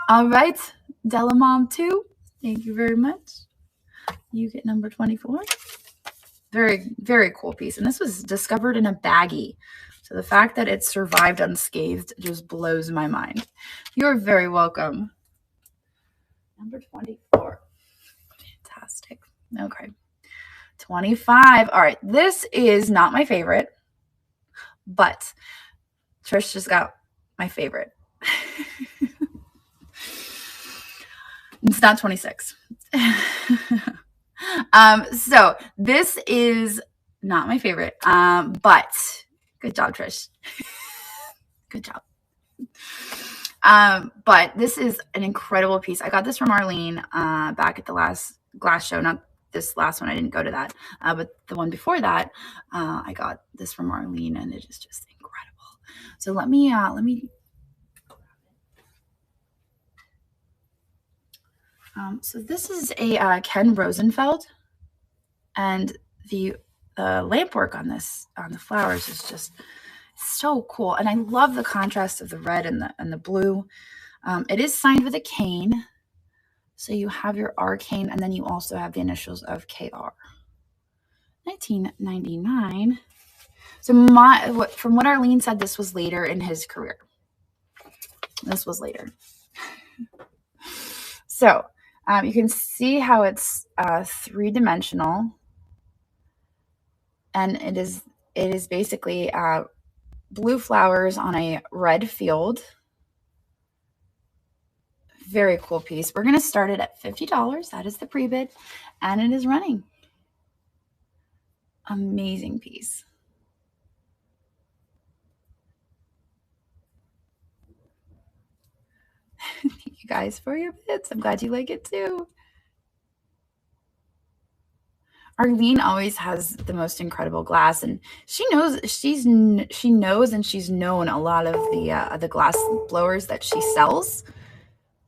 All right, Della Mom 2. Thank you very much. You get number 24. Very, very cool piece. And this was discovered in a baggie. So the fact that it survived unscathed just blows my mind. You're very welcome. Number 24. Fantastic. Okay. 25. All right. This is not my favorite, but Trish just got my favorite. It's not 26. So this is not my favorite, but good job, Trish. Good job. But this is an incredible piece. I got this from Arlene back at the last glass show. Not this last one, I didn't go to that, but the one before that, I got this from Arlene, and it is just incredible. So let me. So this is a Ken Rosenfeld, and the lamp work on this, on the flowers, is just so cool. And I love the contrast of the red and the blue. It is signed with a cane. So you have your R cane, and then you also have the initials of KR. 1999. So from what Arlene said, this was later in his career. This was later. So you can see how it's three-dimensional, and it is basically blue flowers on a red field. Very cool piece. We're going to start it at $50. That is the pre-bid, and it is running. Amazing piece. Thank you guys for your bits. I'm glad you like it too. Arlene always has the most incredible glass, and she knows and she's known a lot of the glass blowers that she sells.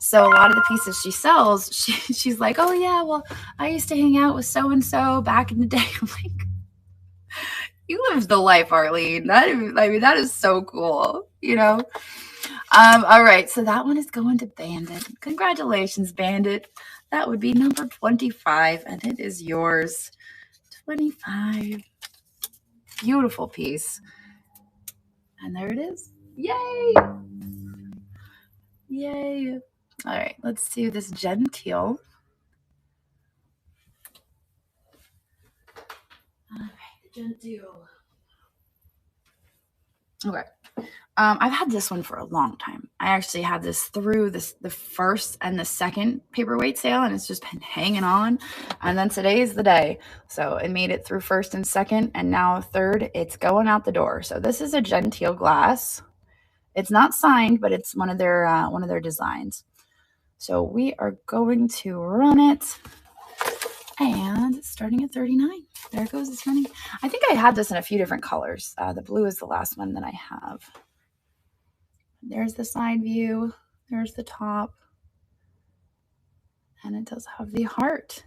So a lot of the pieces she sells, she's like, oh yeah, well, I used to hang out with so-and-so back in the day. I'm like, you lived the life, Arlene. That is so cool, you know? All right, so that one is going to Bandit. Congratulations, Bandit. That would be number 25, and it is yours. 25. Beautiful piece. And there it is. Yay! Yay! All right, let's do this genteel. All right, genteel. Okay. I've had this one for a long time. I actually had this through the first and the second Paperweight sale, and it's just been hanging on. And then today is the day. So it made it through first and second, and now third. It's going out the door. So this is a genteel glass. It's not signed, but it's one of their designs. So we are going to run it, and it's starting at 39. There it goes. It's running. I think I had this in a few different colors. The blue is the last one that I have. There's the side view. There's the top. And it does have the heart.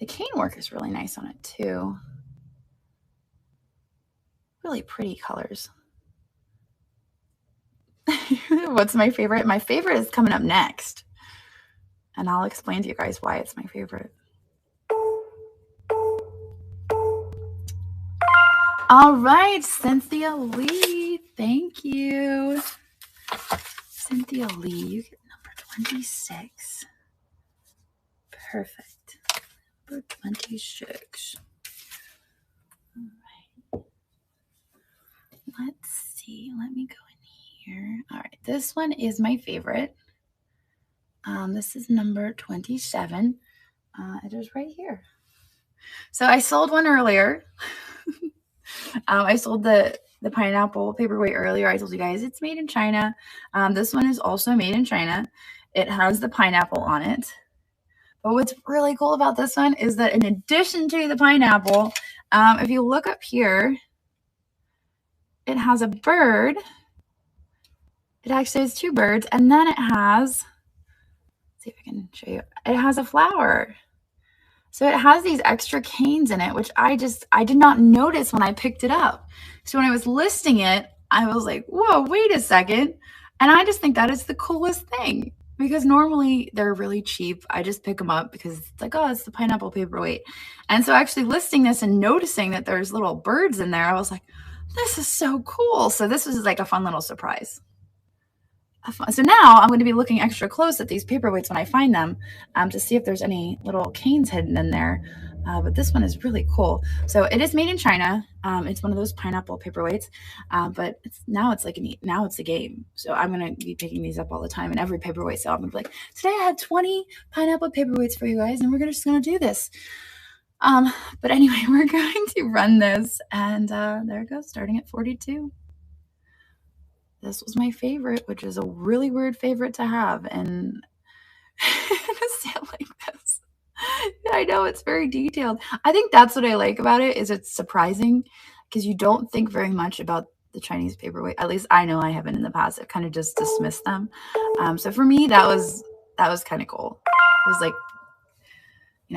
The cane work is really nice on it too. Really pretty colors. What's my favorite? My favorite is coming up next. And I'll explain to you guys why it's my favorite. All right, Cynthia Lee. Thank you. Cynthia Lee, you get number 26. Perfect. Number 26. All right. Let's see. Let me go in here. All right. This one is my favorite. This is number 27. It is right here. So I sold one earlier. I sold the pineapple paperweight earlier. I told you guys it's made in China. This one is also made in China. It has the pineapple on it. But what's really cool about this one is that in addition to the pineapple, if you look up here, it has a bird. It actually has two birds, and then it has, let's see if I can show you, it has a flower. So it has these extra canes in it, which I did not notice when I picked it up. So when I was listing it, I was like, whoa, wait a second. And I just think that is the coolest thing, because normally they're really cheap. I just pick them up because it's like, oh, it's the pineapple paperweight. And so actually listing this and noticing that there's little birds in there, I was like, this is so cool. So this was like a fun little surprise. So now I'm going to be looking extra close at these paperweights when I find them to see if there's any little canes hidden in there. But this one is really cool. So it is made in China. It's one of those pineapple paperweights, but now it's a game. So I'm going to be picking these up all the time in every paperweight. So I'm going to be like, today I had 20 pineapple paperweights for you guys, and we're just going to do this. But anyway, we're going to run this, and there it goes, starting at 42. This was my favorite, which is a really weird favorite to have. And a sale like this, I know it's very detailed. I think that's what I like about it, is it's surprising because you don't think very much about the Chinese paperweight. At least I know I haven't in the past. I've kind of just dismissed them. So for me, that was kind of cool. It was like,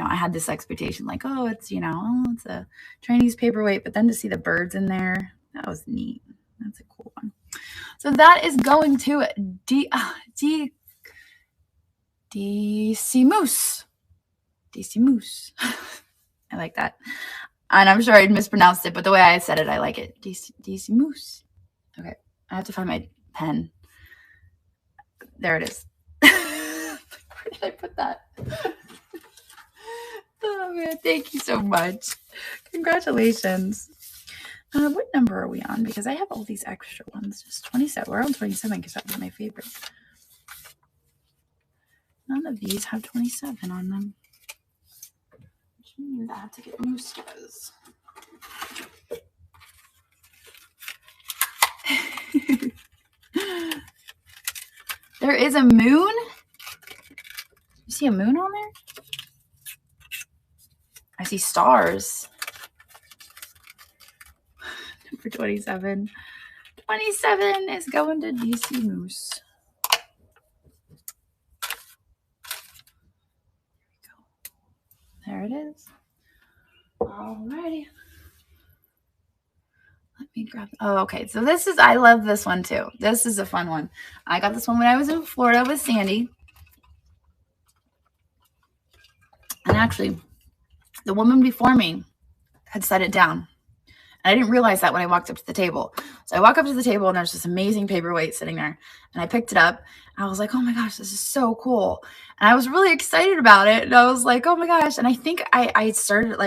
I had this expectation like, oh, it's a Chinese paperweight, but then to see the birds in there, that was neat. That's a cool one. So that is going to Decimus. Decimus. I like that. And I'm sure I mispronounced it, but the way I said it, I like it. Decimus. Okay. I have to find my pen. There it is. Where did I put that? Oh, man. Thank you so much. Congratulations. What number are we on? Because I have all these extra ones. Just 27. We're on 27 because that was my favorite. None of these have 27 on them. Which means I have to get new stickers. There is a moon. You see a moon on there? I see stars. For 27. 27 is going to DC Moose. There it is. Alrighty. Let me grab. Oh, okay. So I love this one too. This is a fun one. I got this one when I was in Florida with Sandy. And actually, the woman before me had set it down. And I didn't realize that when I walked up to the table. So I walk up to the table and there's this amazing paperweight sitting there. And I picked it up. And I was like, oh my gosh, this is so cool. And I was really excited about it. And I was like, oh my gosh. And I think I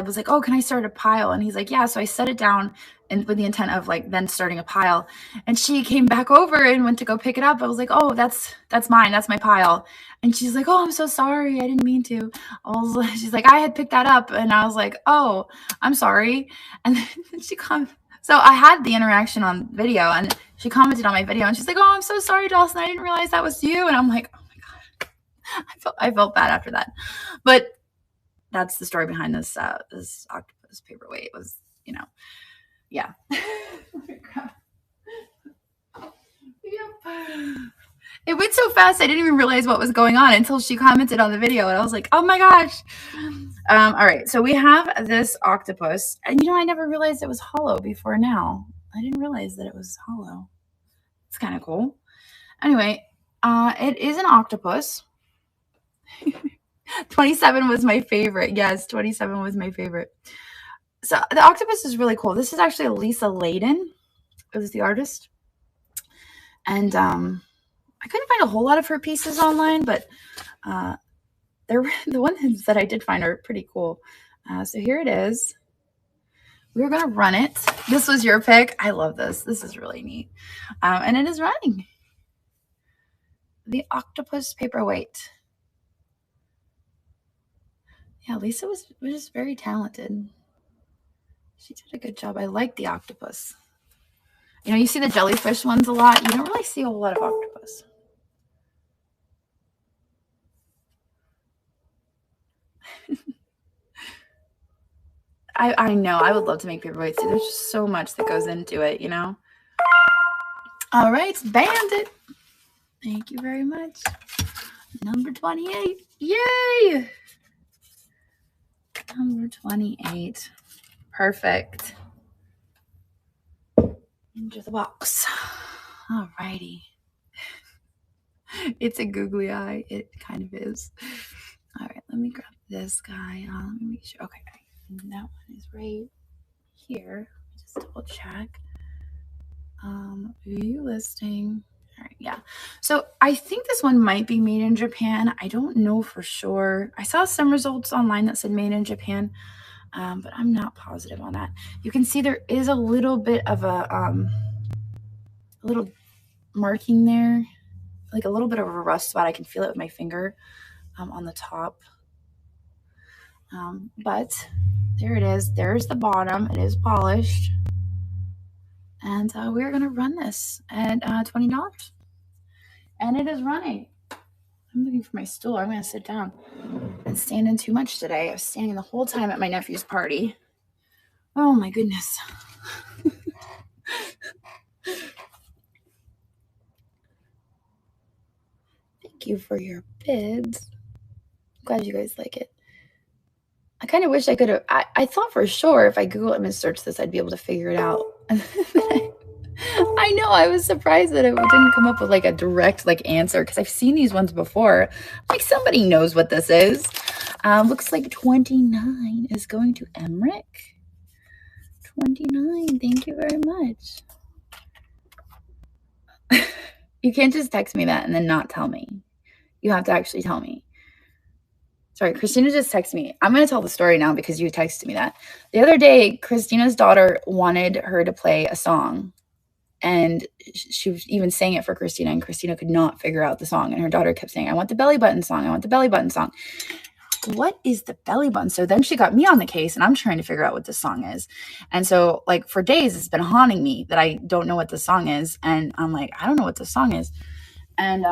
was like, oh, can I start a pile? And he's like, yeah. So I set it down and with the intent of like then starting a pile. And she came back over and went to go pick it up. I was like, oh, that's mine. That's my pile. And she's like, oh, I'm so sorry. I didn't mean to. She's like, I had picked that up. And I was like, oh, I'm sorry. And then she commented. So I had the interaction on video and she commented on my video and she's like, oh, I'm so sorry, Dawson. I didn't realize that was you. And I'm like, oh my God, I felt bad after that. But that's the story behind this octopus paperweight. It was, yeah. It went so fast, I didn't even realize what was going on until she commented on the video. And I was like, oh my gosh. All right. So we have this octopus. And I never realized it was hollow before now. I didn't realize that it was hollow. It's kind of cool. Anyway, it is an octopus. 27 was my favorite. Yes, 27 was my favorite. So the octopus is really cool. This is actually Lisa Layden. It was the artist. And I couldn't find a whole lot of her pieces online, but the ones that I did find are pretty cool. So here it is. We're going to run it. This was your pick. I love this. This is really neat. And it is running. The octopus paperweight. Yeah, Lisa was just very talented. She did a good job. I like the octopus. You know, you see the jellyfish ones a lot. You don't really see a whole lot of octopus. I know. I would love to make paperweights too. There's just so much that goes into it, you know? All right, Bandit. Thank you very much. Number 28. Yay! Number 28. Perfect. Into the box. All righty. It's a googly eye. It kind of is. All right, let me grab this guy. Let me make sure. Okay, and that one is right here. Just double check. View listing. All right, yeah. So I think this one might be made in Japan. I don't know for sure. I saw some results online that said made in Japan, but I'm not positive on that. You can see there is a little bit of a little marking there, like a little bit of a rust spot. I can feel it with my finger on the top. But there it is. There's the bottom. It is polished. And we're going to run this at $20. And it is running. I'm looking for my stool. I'm going to sit down. I'm standing too much today. I was standing the whole time at my nephew's party. Oh, my goodness. Thank you for your bids. Glad you guys like it. I kind of wish I could have. I thought for sure if I Google image search this, I'd be able to figure it out. I know. I was surprised that it didn't come up with like a direct answer because I've seen these ones before. Like somebody knows what this is. Looks like 29 is going to Emmerich. 29. Thank you very much. You can't just text me that and then not tell me. You have to actually tell me. Sorry, Christina just texted me. I'm going to tell the story now because you texted me that. The other day, Christina's daughter wanted her to play a song. And she was even saying it for Christina. And Christina could not figure out the song. And her daughter kept saying, I want the belly button song. I want the belly button song. What is the belly button? So then she got me on the case. And I'm trying to figure out what this song is. And so for days, it's been haunting me that I don't know what the song is. And I'm like, I don't know what the song is. And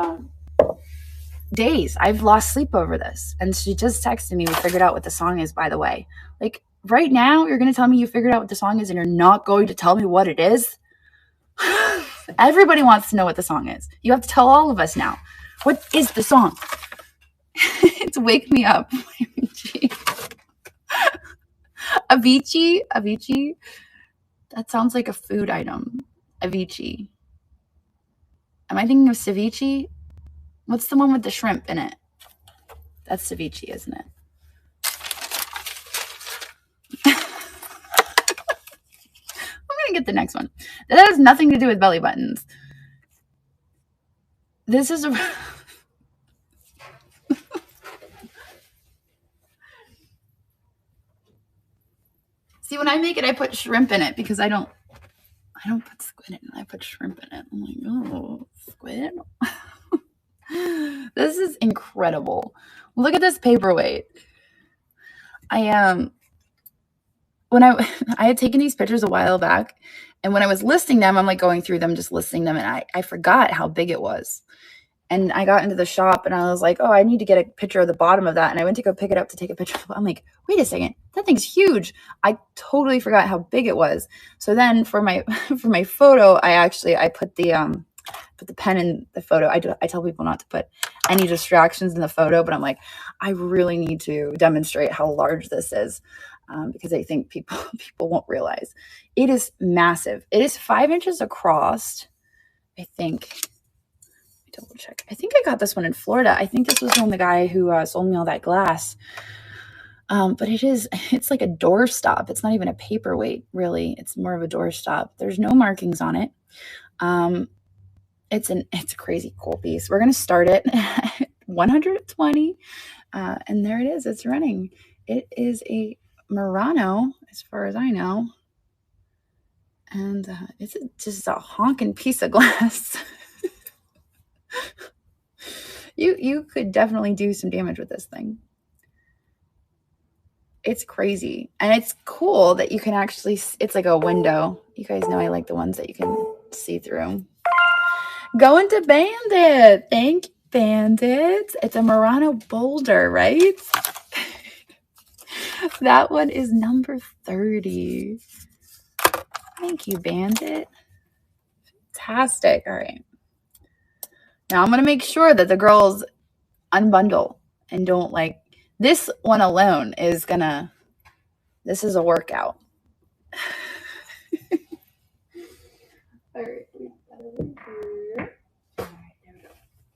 days I've lost sleep over this. And she just texted me, we figured out what the song is, by the way. Right now, you're going to tell me you figured out what the song is and you're not going to tell me what it is? Everybody wants to know what the song is. You have to tell all of us now. What is the song? It's Wake Me Up. Avicii? Avicii? That sounds like a food item. Avicii. Am I thinking of ceviche? What's the one with the shrimp in it? That's ceviche, isn't it? I'm going to get the next one. That has nothing to do with belly buttons. This is a... See, when I make it, I put shrimp in it because I don't put squid in it. I put shrimp in it. I'm like, oh, squid? This is incredible. Look at this paperweight. When I had taken these pictures a while back, and when I was listing them, I'm going through them, just listing them, and I forgot how big it was. And I got into the shop and I was like, oh, I need to get a picture of the bottom of that. And I went to go pick it up to take a picture. I'm like, wait a second, that thing's huge. I totally forgot how big it was. So then for my photo, I put the pen in the photo. I tell people not to put any distractions in the photo, but I'm like, I really need to demonstrate how large this is because I think people won't realize. It is massive. It is 5 inches across, I think. Double check. I think I got this one in Florida. I think this was from the guy who sold me all that glass. But it's like a doorstop. It's not even a paperweight, really. It's more of a doorstop. There's no markings on it. It's a crazy cool piece. We're gonna start it at 120, and there it is. It's running. It is a Murano, as far as I know, and it's just a honking piece of glass. You could definitely do some damage with this thing. It's crazy, and it's cool that you can actually. It's like a window. You guys know I like the ones that you can see through. Going to Bandit. Thank you, Bandit. It's a Murano Boulder, right? That one is number 30. Thank you, Bandit. Fantastic. All right. Now I'm going to make sure that the girls unbundle and don't like this one alone is going to, this is a workout. All right.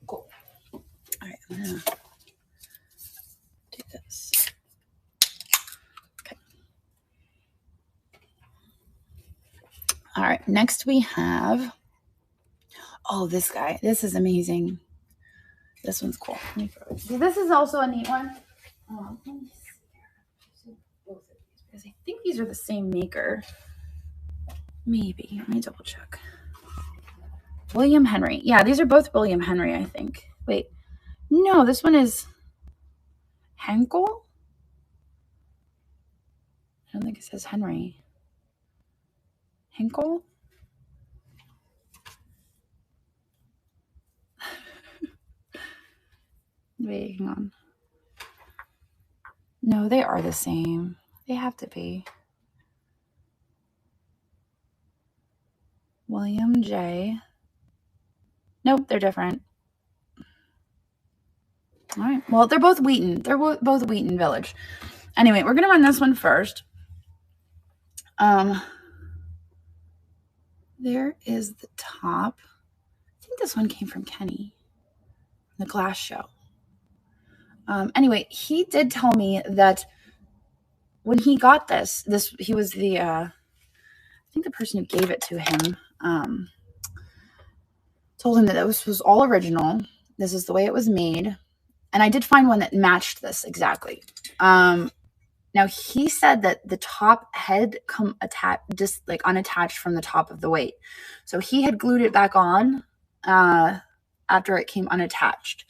Cool. All right. I'm going to do this. Okay. All right. Next we have, oh, this guy. This is amazing. This one's cool. This is also a neat one. Let me see. Because I think these are the same maker. Maybe. Let me double check. William Henry. Yeah, these are both William Henry, I think. Wait. No, this one is Henkel? I don't think it says Henry. Henkel? Wait, hang on. No, they are the same. They have to be. William J. Nope, they're different. All right. Well, they're both Wheaton. They're both Wheaton Village. Anyway, we're going to run this one first. There is the top. I think this one came from Kenny, the glass show. Anyway, he did tell me that when he got this he was the, I think the person who gave it to him, told him that this was all original. This is the way it was made. And I did find one that matched this exactly. Now he said that the top had come attached, just like unattached from the top of the weight. So he had glued it back on after it came unattached.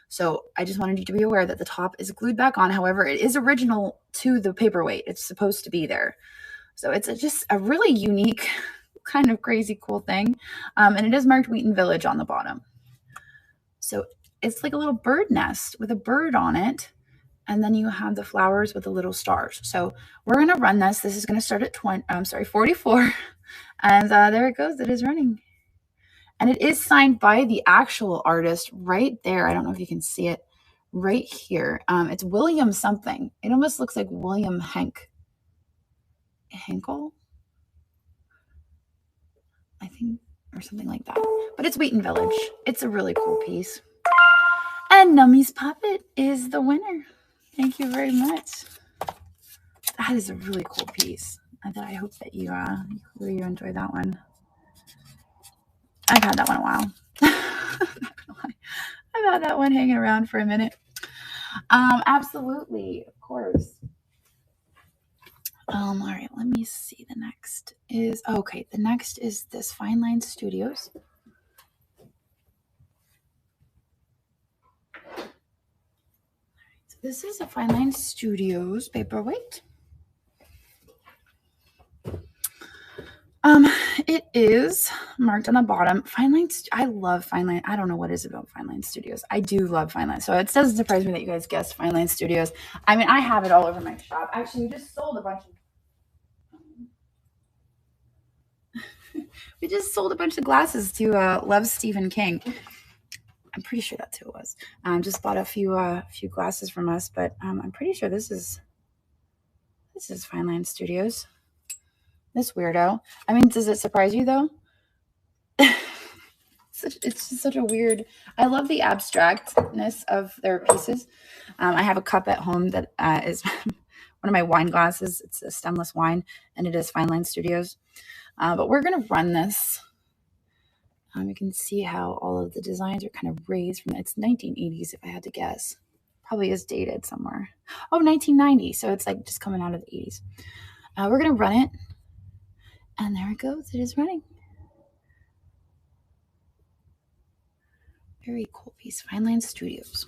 So I just wanted you to be aware that the top is glued back on. However, it is original to the paperweight. It's supposed to be there. So it's just a really unique, kind of crazy cool thing. And it is marked Wheaton Village on the bottom. So it's like a little bird nest with a bird on it. And then you have the flowers with the little stars. So we're going to run this. This is going to start at 44. And there it goes. It is running. And it is signed by the actual artist right there. I don't know if you can see it right here. It's William something. It almost looks like William Henkel, I think, or something like that. But it's Wheaton Village. It's a really cool piece. And Nummy's Puppet is the winner. Thank you very much. That is a really cool piece. I hope that you enjoy that one. I've had that one a while. I've had that one hanging around for a minute. Absolutely, of course. All right, let me see. The next is okay. The next is this Fine Line Studios. This is a Fine Line Studios paperweight. It is marked on the bottom. Fine Line. I love Fine Line. I don't know what it is about Fine Line Studios. I do love Fine Line. So it doesn't surprise me that you guys guessed Fine Line Studios. I mean, I have it all over my shop. Actually, we just sold a bunch of glasses to Love Stephen King. I'm pretty sure that's who it was. Just bought a few glasses from us, but I'm pretty sure this is Fine Line Studios. This weirdo. I mean, does it surprise you though? It's just such a weird. I love the abstractness of their pieces. I have a cup at home that is one of my wine glasses. It's a stemless wine, and it is Fine Line Studios. But we're going to run this. You can see how all of the designs are kind of raised from, it's 1980s if I had to guess. Probably is dated somewhere. Oh, 1990. So it's like just coming out of the 80s. We're going to run it. And there it goes. It is running. Very cool piece. Fine Line Studios.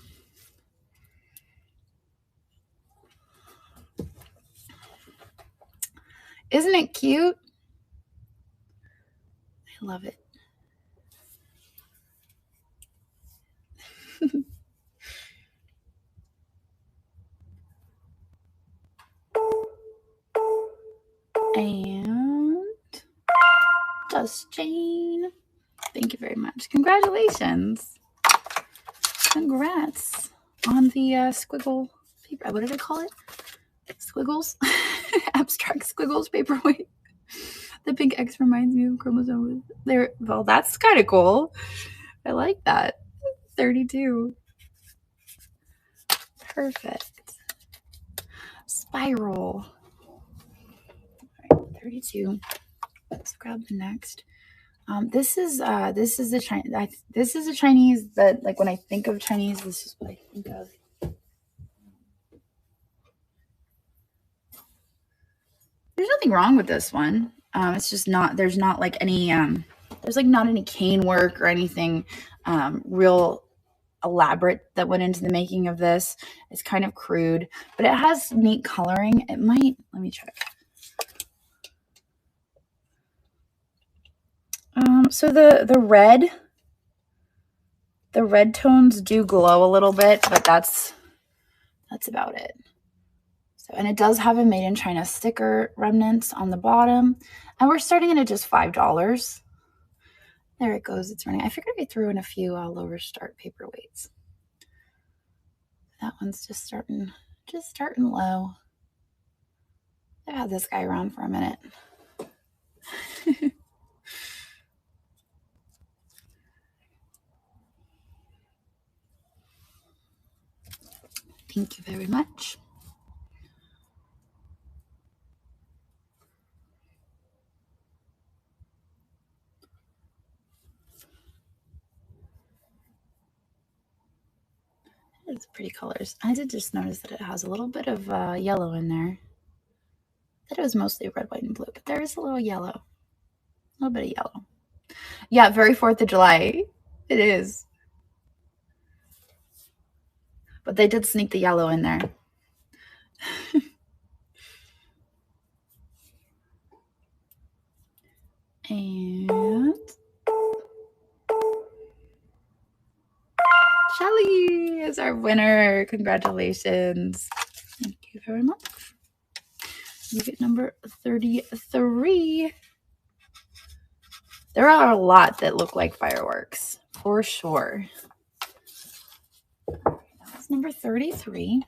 Isn't it cute? I love it. And Just Jane. Thank you very much. Congratulations. Congrats on the squiggle paper. What did I call it? Squiggles? Abstract squiggles paperweight. The pink X reminds me of chromosomes. There. Well, that's kind of cool. I like that. 32. Perfect. Spiral. All right, 32. Let's grab the next. This is a Chinese that, like, when I think of Chinese, this is what I think of. There's nothing wrong with this one. It's just not, there's not like any, there's like not any cane work or anything real elaborate that went into the making of this. It's kind of crude, but it has neat coloring. It might, let me check. So the red tones do glow a little bit, but that's about it. So, and it does have a made in China sticker remnants on the bottom, and we're starting it at just $5. There it goes. It's running. I figured I threw in a few lower start paperweights. That one's just starting low. I've had this guy around for a minute. Thank you very much. It's pretty colors. I did just notice that it has a little bit of yellow in there. I thought it was mostly red, white, and blue, but there is a little yellow. A little bit of yellow. Yeah, very 4th of July. It is. But they did sneak the yellow in there. And Shelly is our winner. Congratulations. Thank you very much. You get number 33. There are a lot that look like fireworks, for sure. That's number 33.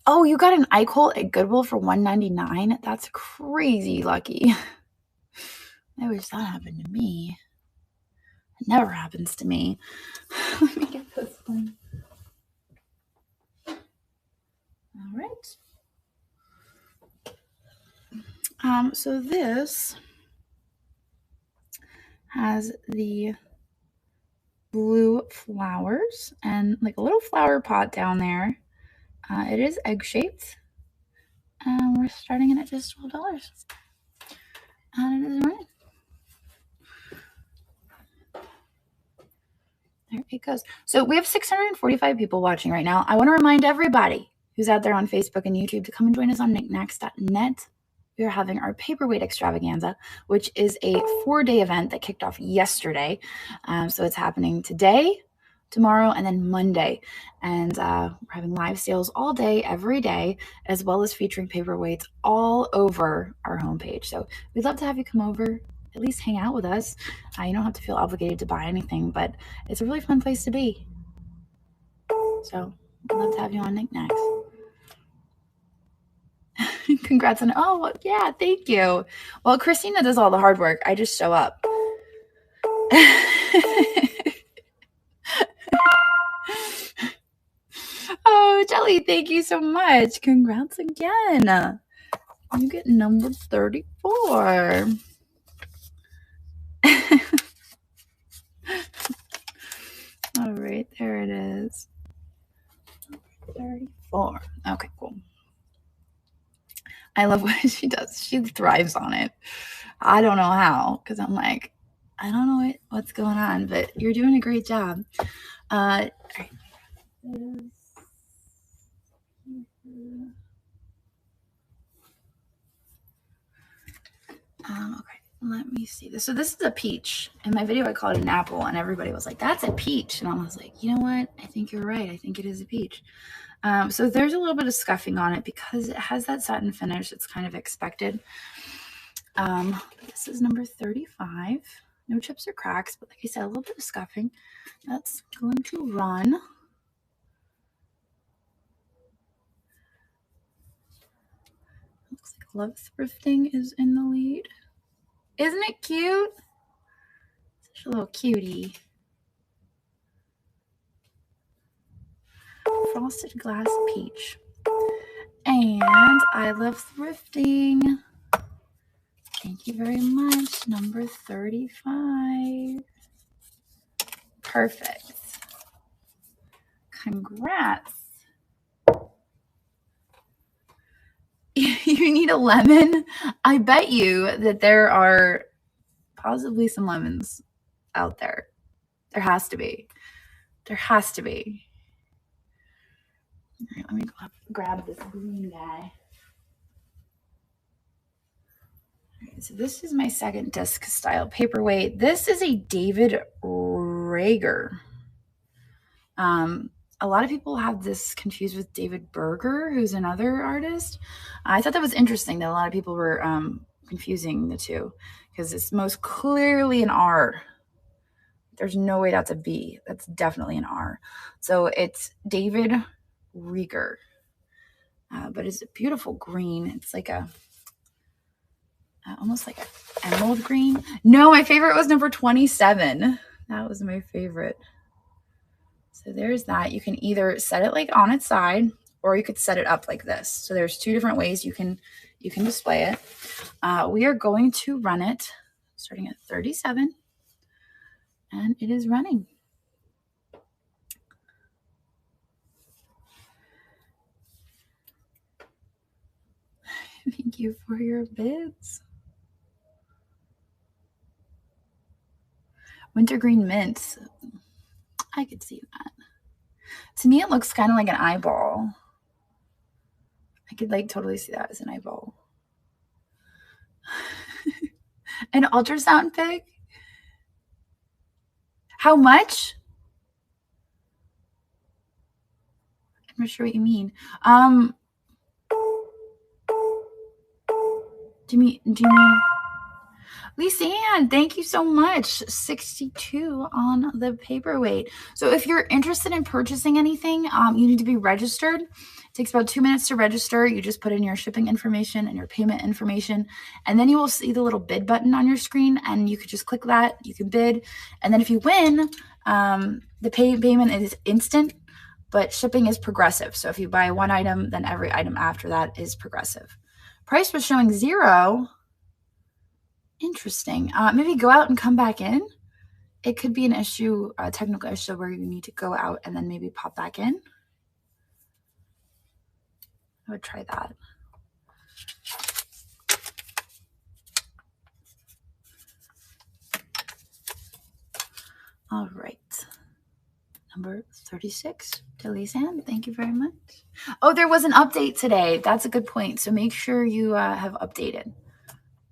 Oh, you got an Eichholt at Goodwill for $1.99. That's crazy lucky. I wish that happened to me. It never happens to me. Let me get this one. All right. So this has the blue flowers and like a little flower pot down there. It is egg-shaped. And we're starting it at just $12. And it is running. There it goes. So we have 645 people watching right now. I want to remind everybody who's out there on Facebook and YouTube to come and join us on Niknax.net. We are having our Paperweight Extravaganza, which is a 4-day event that kicked off yesterday. So it's happening today, tomorrow, and then Monday. And we're having live sales all day, every day, as well as featuring paperweights all over our homepage. So we'd love to have you come over, at least hang out with us. You don't have to feel obligated to buy anything, but it's a really fun place to be. So I'd love to have you on Niknax. Congrats on, oh, yeah, thank you. Well, Christina does all the hard work. I just show up. Oh, Jelly, thank you so much. Congrats again. You get number 34. All right, there it is. 34. Okay, cool. I love what she does. She thrives on it. I don't know how, because I'm like, I don't know what's going on, but you're doing a great job. All right. Okay, let me see this. So this is a peach. In my video, I called it an apple, and everybody was like, that's a peach. And I was like, you know what? I think you're right. I think it is a peach. So there's a little bit of scuffing on it because it has that satin finish. It's kind of expected. This is number 35. No chips or cracks, but like I said, a little bit of scuffing. That's going to run. Looks like Love Thrifting is in the lead. Isn't it cute? Such a little cutie. Frosted Glass Peach. And I Love Thrifting. Thank you very much. Number 35. Perfect. Congrats. You need a lemon? I bet you that there are possibly some lemons out there. There has to be. There has to be. All right, let me go up, grab this green guy. All right, so this is my second disc style paperweight. This is a David Rager. A lot of people have this confused with David Berger, who's another artist. I thought that was interesting that a lot of people were confusing the two because it's most clearly an R. There's no way that's a B. That's definitely an R. So it's David Rieger. But it's a beautiful green. It's like a almost like an emerald green. No, my favorite was number 27. That was my favorite. So there's that. You can either set it like on its side, or you could set it up like this. So there's two different ways you can display it. We are going to run it starting at 37, and it is running. Thank you for your bids. Wintergreen mint. I could see that. To me, it looks kind of like an eyeball. I could like totally see that as an eyeball. An ultrasound pic? How much? I'm not sure what you mean. Do you mean Lisanne, thank you so much. 62 on the paperweight. So if you're interested in purchasing anything, you need to be registered. It takes about 2 minutes to register. You just put in your shipping information and your payment information, and then you will see the little bid button on your screen, and you could just click that. You can bid, and then if you win, the payment is instant, but shipping is progressive. So if you buy one item, then every item after that is progressive. Price was showing 0. Interesting. Maybe go out and come back in. It could be an issue, a technical issue where you need to go out and then maybe pop back in. I would try that. All right. Number 36 to Lisanne. Thank you very much. Oh, there was an update today. That's a good point. So make sure you have updated.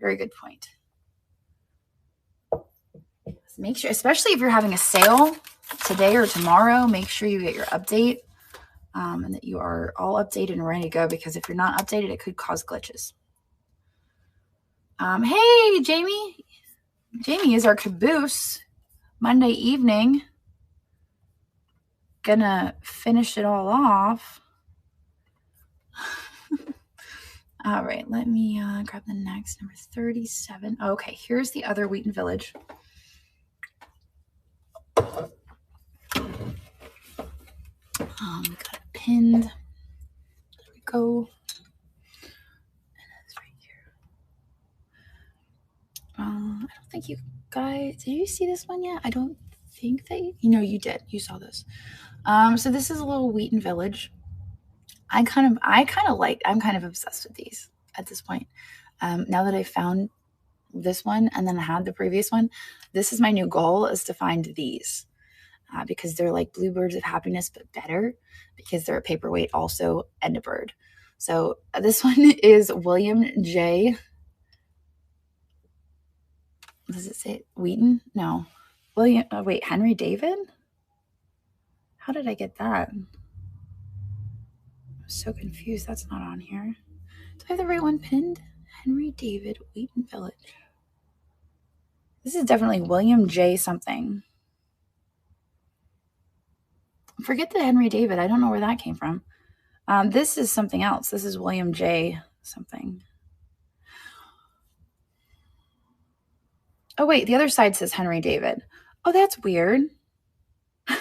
Very good point. Make sure, especially if you're having a sale today or tomorrow, make sure you get your update and that you are all updated and ready to go, because if you're not updated, it could cause glitches. Hey, Jamie. Jamie is our caboose Monday evening. Gonna finish it all off. All right, let me grab the next, number 37. Okay, here's the other Wheaton Village. We got it pinned. go. It's right here. I don't think you guys, did you see this one yet? I don't think that you did. You saw this. So this is a little Wheaton Village. I'm kind of obsessed with these at this point. Now that I found this one and then I had the previous one, this is my new goal, is to find these. Because they're like bluebirds of happiness, but better because they're a paperweight also and a bird. So this one is William J. Does it say Wheaton? No. Henry David? How did I get that? I'm so confused. That's not on here. Do I have the right one pinned? Henry David, Wheaton Village. This is definitely William J. something. Forget the Henry David. I don't know where that came from. This is something else. This is William J. something. Oh, wait. The other side says Henry David. Oh, that's weird. I'm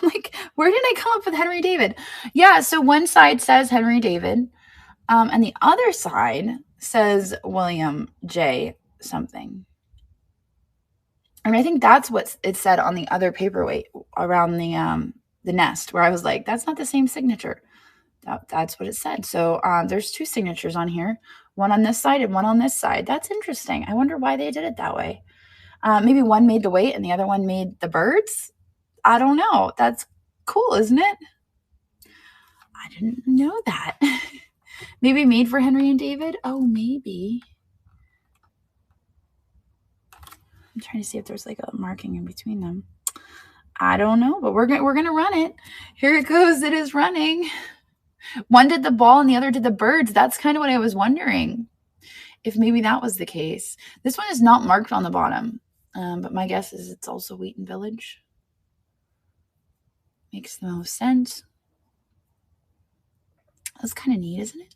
like, where did I come up with Henry David? Yeah, so one side says Henry David, and the other side says William J. something. And I think that's what it said on the other paperweight around the nest, where I was like, that's not the same signature. That's what it said. So there's two signatures on here, one on this side and one on this side. That's interesting. I wonder why they did it that way. Maybe one made the weight and the other one made the birds. I don't know. That's cool, isn't it? I didn't know that. Maybe made for Henry and David. Oh, maybe. I'm trying to see if there's like a marking in between them. I don't know, but we're gonna run it. Here it goes. It is running. One did the ball and the other did the birds. That's kind of what I was wondering, if maybe that was the case. This one is not marked on the bottom, but my guess is it's also Wheaton Village. Makes the most sense. That's kind of neat, isn't it?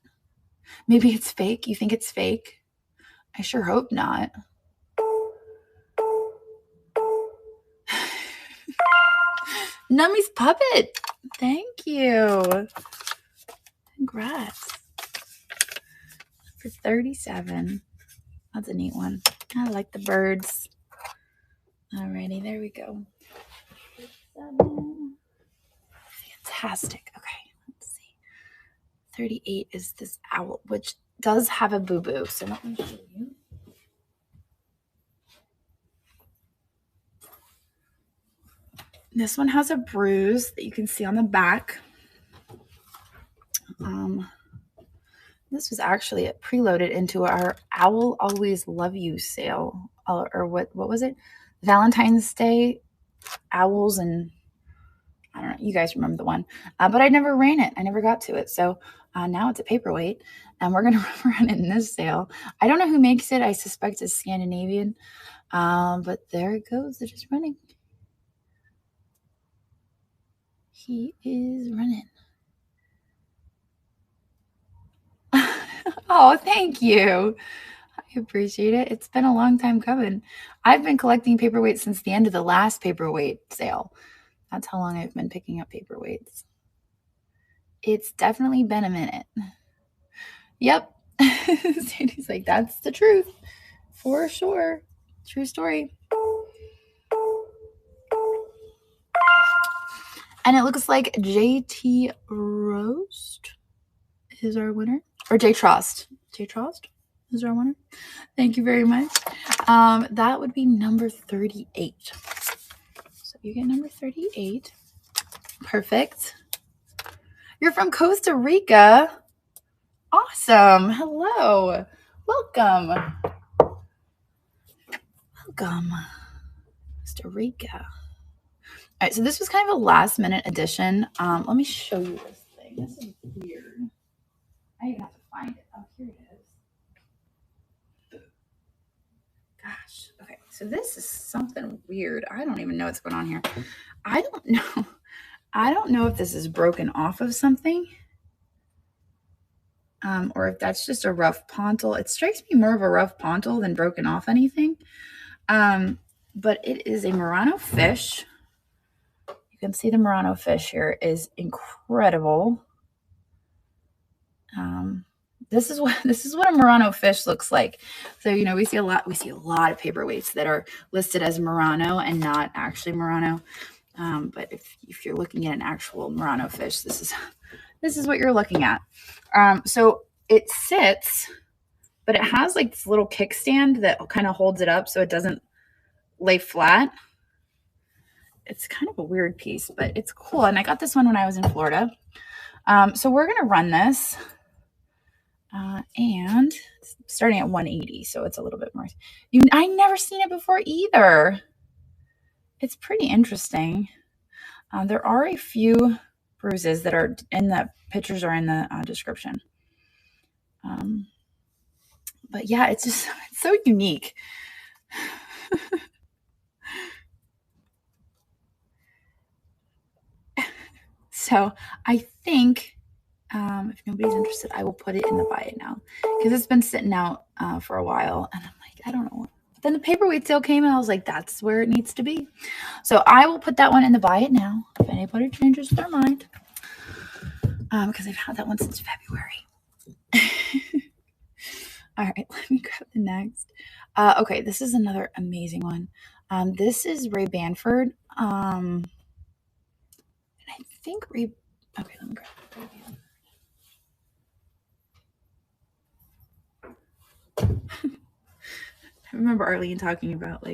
Maybe it's fake. You think it's fake? I sure hope not. Nummy's puppet. Thank you. Congrats. For 37. That's a neat one. I like the birds. Alrighty, there we go. 37. Fantastic. Okay, let's see. 38 is this owl, which does have a boo-boo. So let me show you. This one has a bruise that you can see on the back. This was actually preloaded into our Owl Always Love You sale. Or what was it? Valentine's Day owls, and I don't know. You guys remember the one. But I never ran it. I never got to it. So now it's a paperweight, and we're going to run it in this sale. I don't know who makes it. I suspect it's Scandinavian. But there it goes. It's just running. He is running. Oh, thank you. I appreciate it. It's been a long time coming. I've been collecting paperweights since the end of the last paperweight sale. That's how long I've been picking up paperweights. It's definitely been a minute. Yep. Sandy's like, that's the truth. For sure. True story. And it looks like JT Roast is our winner. Or J Trost. J Trost is our winner. Thank you very much. That would be number 38. So you get number 38. Perfect. You're from Costa Rica. Awesome. Hello. Welcome. Welcome. Costa Rica. All right, so this was kind of a last minute addition. Let me show you this thing. This is weird. I even have to find it. Oh, here it is. Gosh. Okay, so this is something weird. I don't even know what's going on here. I don't know. I don't know if this is broken off of something. Or if that's just a rough pontle. It strikes me more of a rough pontle than broken off anything. But it is a Murano fish. You can see the Murano fish here is incredible. This is what a Murano fish looks like. So, you know, we see a lot of paperweights that are listed as Murano and not actually Murano. But if you're looking at an actual Murano fish, this is what you're looking at. So it sits, but it has like this little kickstand that kind of holds it up so it doesn't lay flat. It's kind of a weird piece, but it's cool. And I got this one when I was in Florida. So we're going to run this. And starting at 180, so it's a little bit more. I never seen it before either. It's pretty interesting. There are a few bruises that are in the pictures or in the description. But yeah, it's so unique. So I think if nobody's interested, I will put it in the buy it now because it's been sitting out for a while, and I'm like, I don't know. But then the paperweight sale came, and I was like, that's where it needs to be. So I will put that one in the buy it now if anybody changes their mind, because I've had that one since February. All right, let me grab the next. Okay, this is another amazing one. This is Ray Banford. And I think Ray. Okay, let me grab it. I remember Arlene talking about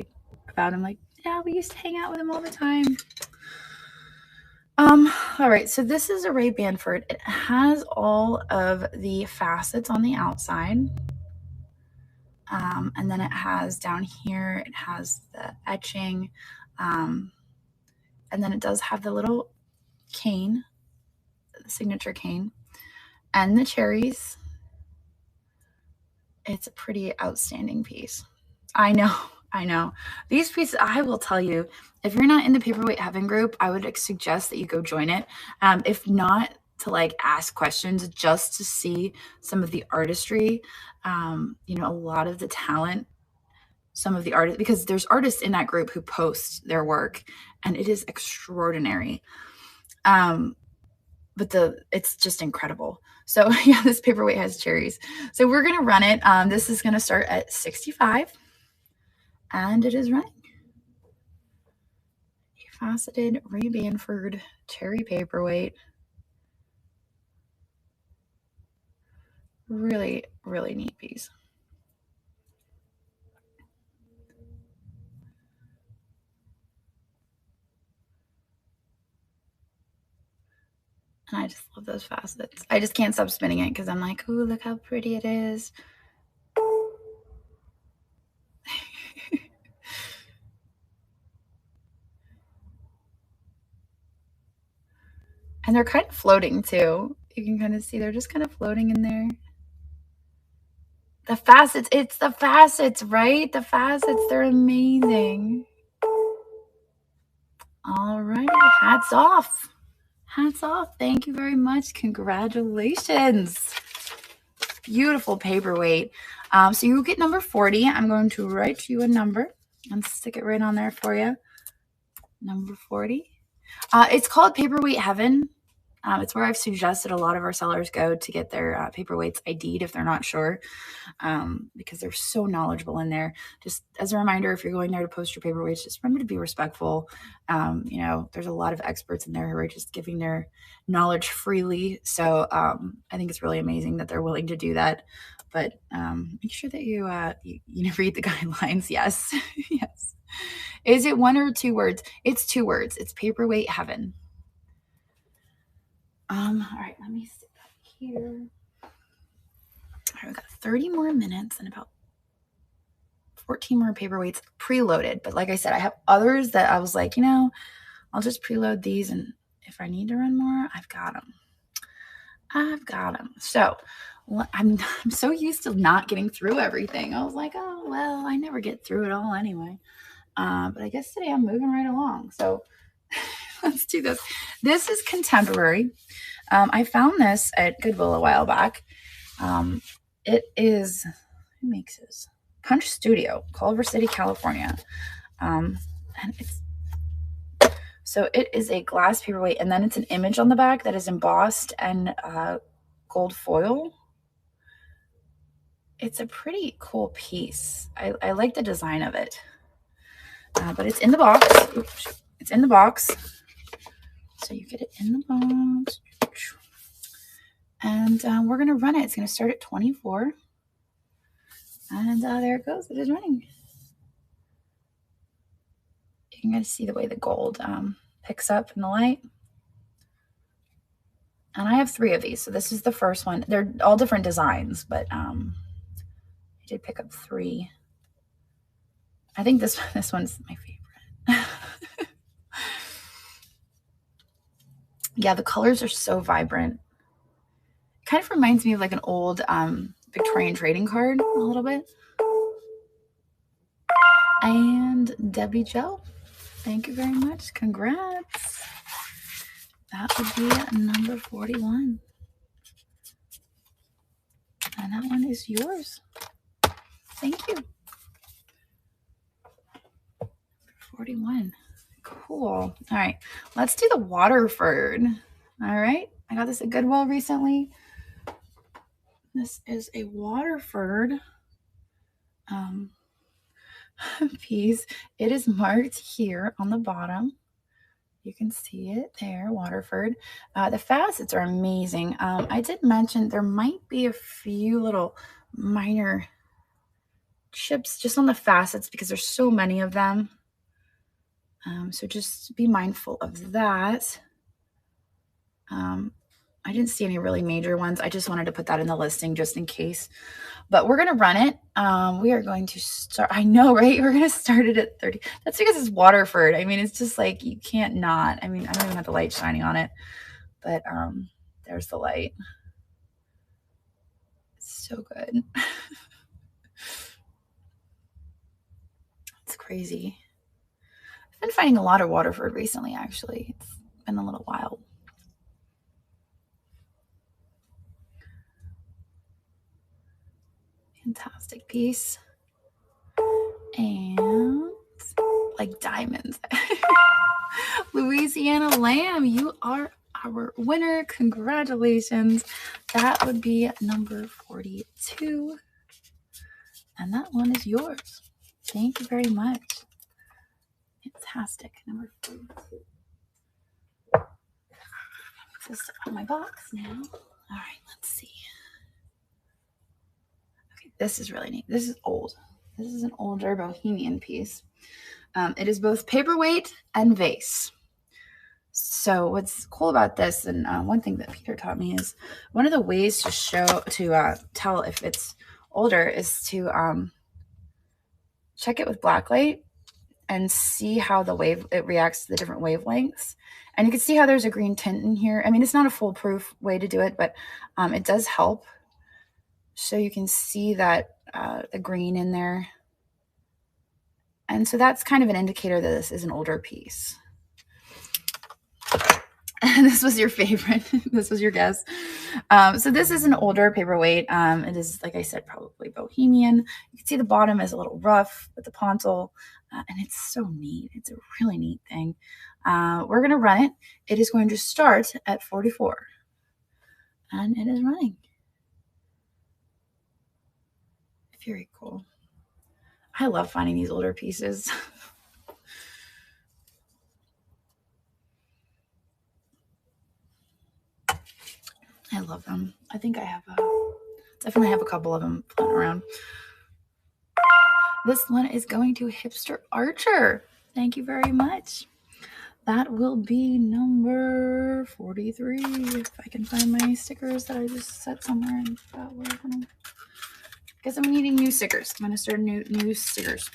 him, like, yeah, we used to hang out with him all the time. All right, so this is a Ray Banford. It has all of the facets on the outside. And then it has down here, it has the etching. And then it does have the little cane, the signature cane, and the cherries. It's a pretty outstanding piece. I know. These pieces, I will tell you, if you're not in the Paperweight Heaven group, I would suggest that you go join it. If not, to like ask questions just to see some of the artistry, you know, a lot of the talent, some of the artists, because there's artists in that group who post their work, and it is extraordinary. But it's just incredible. So yeah, this paperweight has cherries. So we're going to run it. This is going to start at 65, and it is running. A faceted Ray Banford cherry paperweight. Really, really neat piece. And I just love those facets. I just can't stop spinning it because I'm like, ooh, look how pretty it is. And they're kind of floating too. You can kind of see they're just kind of floating in there. The facets, it's the facets, right? The facets, they're amazing. All right, hats off. Hats off. Thank you very much. Congratulations. Beautiful paperweight. So you get number 40. I'm going to write you a number and stick it right on there for you. Number 40. It's called Paperweight Heaven. It's where I've suggested a lot of our sellers go to get their paperweights ID'd if they're not sure, because they're so knowledgeable in there. Just as a reminder, if you're going there to post your paperweights, just remember to be respectful. You know, there's a lot of experts in there who are just giving their knowledge freely. So I think it's really amazing that they're willing to do that. But make sure that you read the guidelines. Yes, yes. Is it one or two words? It's 2 words. It's Paperweight Heaven. All right, let me sit back here. All right, we've got 30 more minutes and about 14 more paperweights preloaded. But like I said, I have others that I was like, you know, I'll just preload these, and if I need to run more, I've got them. So I'm so used to not getting through everything. I was like, oh, well, I never get through it all anyway. But I guess today I'm moving right along. So let's do this. This is contemporary. I found this at Goodwill a while back. It is, who makes this? Punch Studio, Culver City, California. And so it is a glass paperweight, and then it's an image on the back that is embossed and gold foil. It's a pretty cool piece. I like the design of it. But it's in the box. Oops, it's in the box. So you get it in the box. And we're going to run it. It's going to start at 24. And there it goes. It is running. You can kind of see the way the gold picks up in the light. And I have 3 of these. So this is the first one. They're all different designs, but I did pick up 3. I think this one's my favorite. Yeah, the colors are so vibrant. Kind of reminds me of like an old Victorian trading card a little bit. And Debbie Jo, thank you very much. Congrats. That would be number 41. And that one is yours. Thank you. 41. Cool. All right. Let's do the Waterford. All right. I got this at Goodwill recently. This is a Waterford piece. It is marked here on the bottom. You can see it there, Waterford. The facets are amazing. I did mention there might be a few little minor chips just on the facets because there's so many of them. So just be mindful of that. I didn't see any really major ones. I just wanted to put that in the listing just in case. But we're going to run it. We are going to start. I know, right? We're going to start it at 30. That's because it's Waterford. I mean, it's just like you can't not. I mean, I don't even have the light shining on it. But there's the light. It's so good. It's crazy. I've been finding a lot of Waterford recently, actually. It's been a little wild. Fantastic piece. And like diamonds. Louisiana Lamb, you are our winner. Congratulations. That would be number 42. And that one is yours. Thank you very much. Fantastic. Number 42. Just on my box now. All right, let's see. Okay, this is really neat. This is old. This is an older Bohemian piece. It is both paperweight and vase. So what's cool about this, and one thing that Peter taught me is one of the ways to tell if it's older is to check it with blacklight and see how it reacts to the different wavelengths. And you can see how there's a green tint in here. I mean, it's not a foolproof way to do it, but it does help. So you can see that the green in there. And so that's kind of an indicator that this is an older piece. And this was your favorite. This was your guess. So this is an older paperweight. It is, like I said, probably Bohemian. You can see the bottom is a little rough with the pontil. And it's so neat. It's a really neat thing. We're going to run it. It is going to start at 44. And it is running. Very cool. I love finding these older pieces. I love them. I think I definitely have a couple of them floating around. This one is going to Hipster Archer. Thank you very much. That will be number 43. If I can find my stickers that I just set somewhere and forgot where I'm going. I guess I'm needing new stickers. I'm going to start new stickers.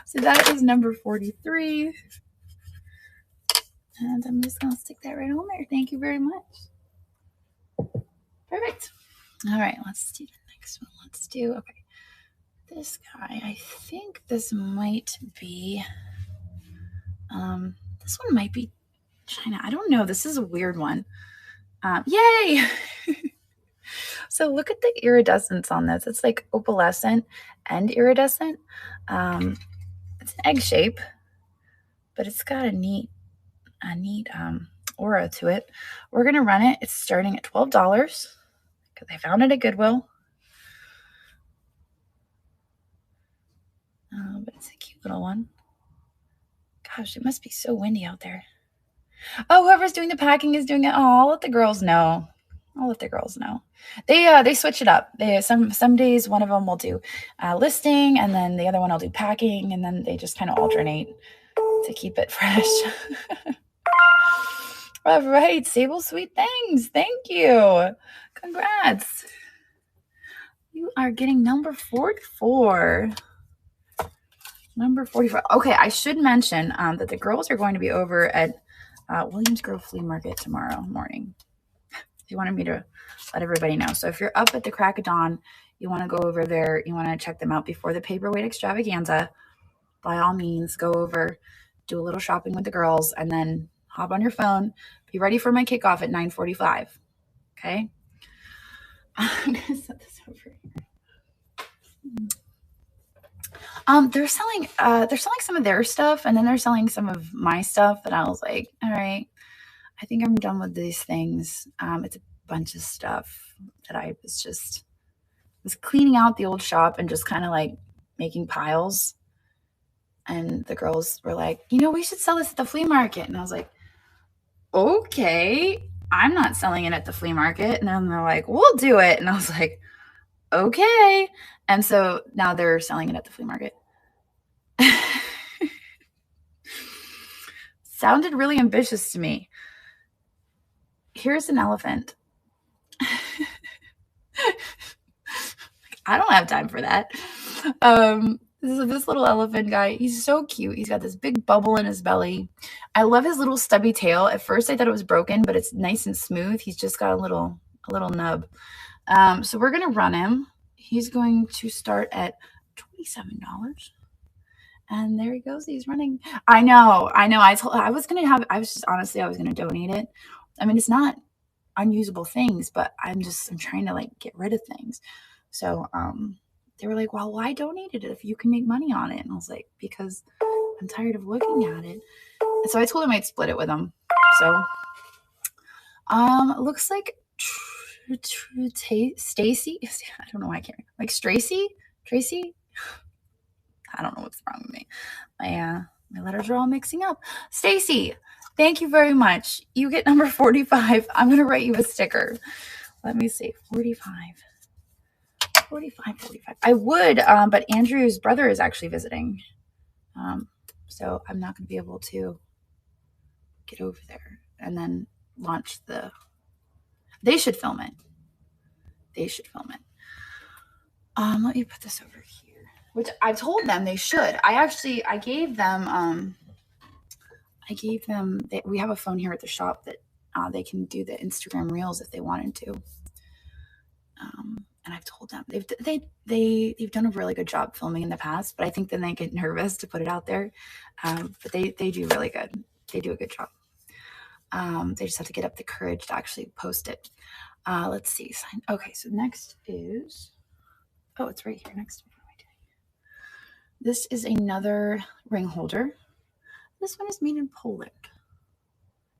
So that is number 43. And I'm just going to stick that right on there. Thank you very much. Perfect. All right, let's do the next one. Let's do, okay. This guy, I think this might be, this one might be China. I don't know. This is a weird one. Yay! So look at the iridescence on this. It's like opalescent and iridescent. It's an egg shape, but it's got a neat aura to it. We're going to run it. It's starting at $12 because I found it at Goodwill. But it's a cute little one. Gosh, it must be so windy out there. Oh, whoever's doing the packing is doing it. Oh, I'll let the girls know. They switch it up. Some days one of them will do listing, and then the other one will do packing, and then they just kind of alternate to keep it fresh. All right, Sable Sweet Things. Thank you. Congrats. You are getting number 44. Number 44. Okay, I should mention that the girls are going to be over at Williams Grove Flea Market tomorrow morning. They wanted me to let everybody know. So if you're up at the crack of dawn, you want to go over there, you want to check them out before the Paperweight Extravaganza, by all means, go over, do a little shopping with the girls, and then hop on your phone. Be ready for my kickoff at 9:45. Okay? I'm going to set this over here. They're selling some of their stuff, and then they're selling some of my stuff, and I was like, all right, I think I'm done with these things. It's a bunch of stuff that I was cleaning out the old shop and just kind of like making piles. And the girls were like, we should sell this at the flea market. And I was like, okay, I'm not selling it at the flea market. And then they're like, we'll do it. And I was like, okay. And so now they're selling it at the flea market. Sounded really ambitious to me. Here's an elephant. I don't have time for that. This little elephant guy, he's so cute. He's got this big bubble in his belly. I love his little stubby tail. At first I thought it was broken, but it's nice and smooth. He's just got a little nub. So we're going to run him. He's going to start at $27. And there he goes. He's running. I know. I was going to donate it. I mean, it's not unusable things, but I'm trying to like get rid of things. So, they were like, well, why donate it if you can make money on it? And I was like, because I'm tired of looking at it. And so I told him I'd split it with him. So, it looks like Stacy. I don't know why I can't. Like Tracy. I don't know what's wrong with me. My letters are all mixing up. Stacy, thank you very much. You get number 45. I'm going to write you a sticker. Let me see. 45. I would, but Andrew's brother is actually visiting. So I'm not going to be able to get over there and then launch they should film it. Let me put this over here, which I told them they should. I gave them, we have a phone here at the shop that they can do the Instagram reels if they wanted to. And I've told them they've done a really good job filming in the past, but I think then they get nervous to put it out there. But they do really good. They do a good job. They just have to get up the courage to actually post it. Let's see. Okay, so next is, it's right here next to me. What am I doing? This is another ring holder. This one is made in Poland.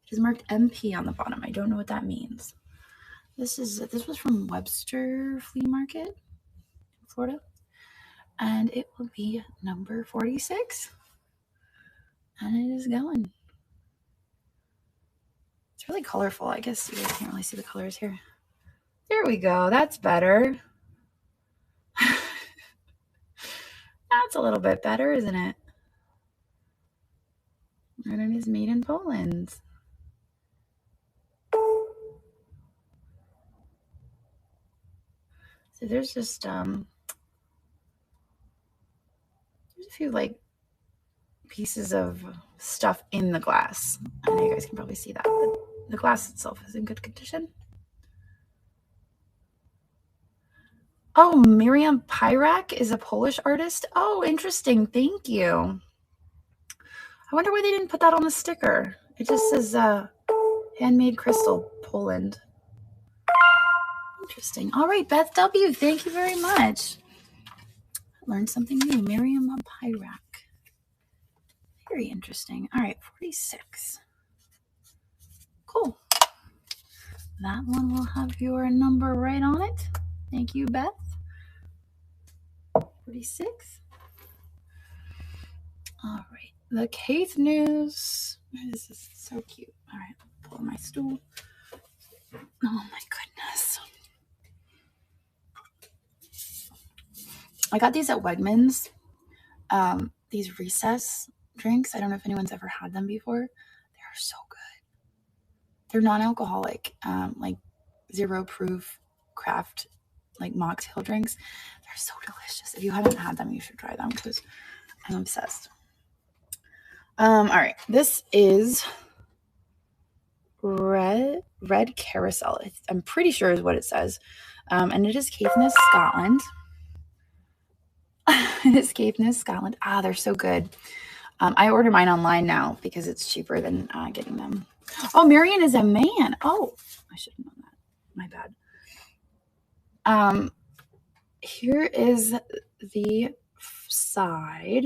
It is marked MP on the bottom. I don't know what that means. This was from Webster Flea Market in Florida, and it will be number 46, and it is going. It's really colorful. I guess you guys can't really see the colors here. There we go. That's better. That's a little bit better, isn't it? And it is made in Poland. So there's just there's a few like pieces of stuff in the glass. I know you guys can probably see that, but the glass itself is in good condition. Oh, Miriam Pyrak is a Polish artist. Oh, interesting. Thank you. I wonder why they didn't put that on the sticker. It just says handmade crystal, Poland. Interesting. All right, Beth W. Thank you very much. I learned something new. Miriam Pyrak. Very interesting. All right, 46. that one will have your number right on it. Thank you, Beth. 46. All right. The Kate news. This is so cute. All right. Pull my stool. Oh my goodness. I got these at Wegmans. These recess drinks. I don't know if anyone's ever had them before. They're so good. They're non-alcoholic, like 0 proof craft, like mocktail drinks. They're so delicious. If you haven't had them, you should try them because I'm obsessed. All right. This is red carousel. I'm pretty sure is what it says. And it is Caithness, Scotland. It is Caithness, Scotland. Ah, they're so good. I order mine online now because it's cheaper than getting them. Oh, Marion is a man. Oh, I should have known that. My bad. Here is the side.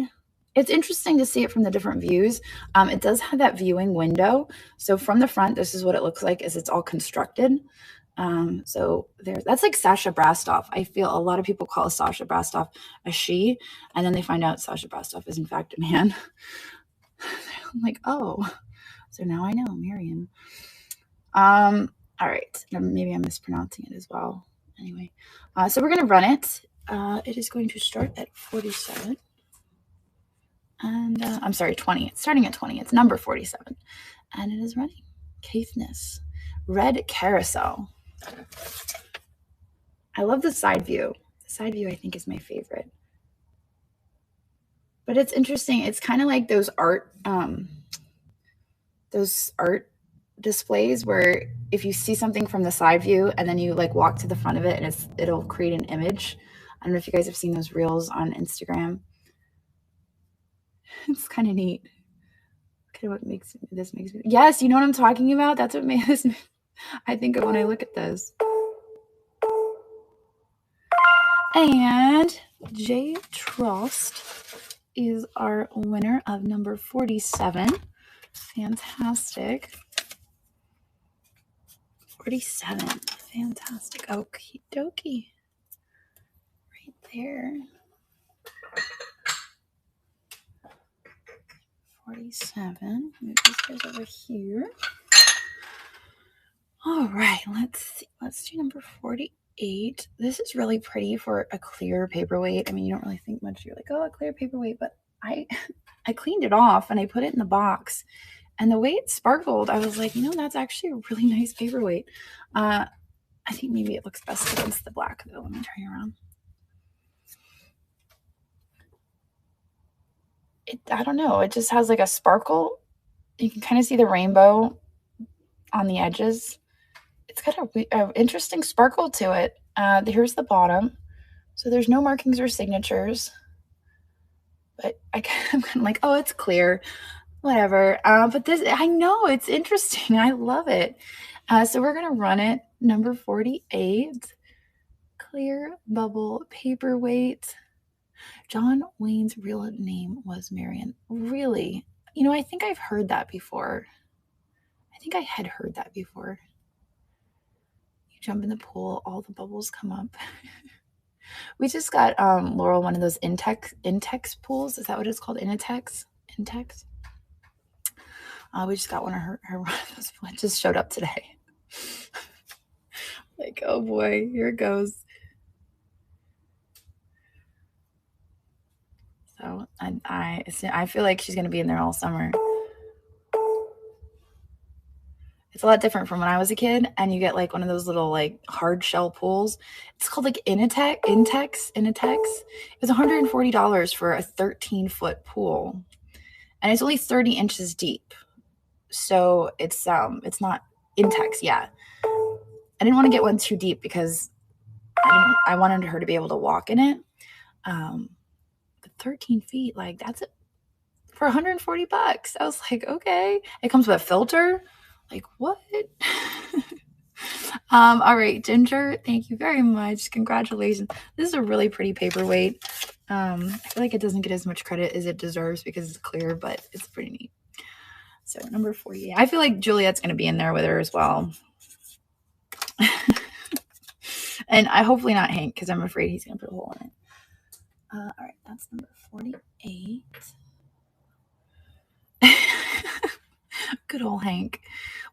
It's interesting to see it from the different views. It does have that viewing window. So from the front, this is what it looks like as it's all constructed. So that's like Sasha Brastoff. I feel a lot of people call Sasha Brastoff a she, and then they find out Sasha Brastoff is in fact a man. I'm like, oh, so now I know, Marion. All right, maybe I'm mispronouncing it as well. Anyway, so we're gonna run it. It is going to start at 47. And I'm sorry, 20. It's starting at 20. It's number 47. And it is running. Caithness. Red carousel. I love the side view. The side view, I think, is my favorite. But it's interesting. It's kind of like those art displays where if you see something from the side view and then you like walk to the front of it and it'll create an image. I don't know if you guys have seen those reels on Instagram. It's kind of neat. Okay, what makes this makes me. Yes, you know what I'm talking about? That's what makes this. I think of when I look at this. And J Trust is our winner of number 47. Fantastic. 47. Fantastic. Okie dokie. Right there. 47. Move these guys over here. All right, let's do number 48. This is really pretty for a clear paperweight. I mean, you don't really think much. You're like, oh, a clear paperweight, but I cleaned it off and I put it in the box, and the way it sparkled, I was like, that's actually a really nice paperweight. I think maybe it looks best against the black though. Let me turn you around. I don't know. It just has like a sparkle. You can kind of see the rainbow on the edges. It's got a interesting sparkle to it. Here's the bottom. So there's no markings or signatures. But I'm kind of like, oh, it's clear. Whatever. But this, I know, it's interesting. I love it. So we're going to run it. Number 48. Clear bubble paperweight. John Wayne's real name was Marion. Really? I think I've heard that before. I think I had heard that before. You jump in the pool, all the bubbles come up. We just got Laurel one of those Intex pools. Is that what it's called? Intex? We just got one of her those. It just showed up today. Like, oh boy, here it goes. So I feel like she's gonna be in there all summer. It's a lot different from when I was a kid, and you get like one of those little like hard shell pools. It's called like Intex. It was $140 for a 13-foot pool, and it's only 30 inches deep. So it's not Intex. Yeah, I didn't want to get one too deep because I wanted her to be able to walk in it. But 13 feet, like that's it for $140. I was like, okay. It comes with a filter. Like, what? All right, Ginger, thank you very much. Congratulations. This is a really pretty paperweight. I feel like it doesn't get as much credit as it deserves because it's clear, but it's pretty neat. So number 48. I feel like Juliet's going to be in there with her as well. And I hopefully not Hank, because I'm afraid he's going to put a hole in it. All right, that's number 48. Good old Hank.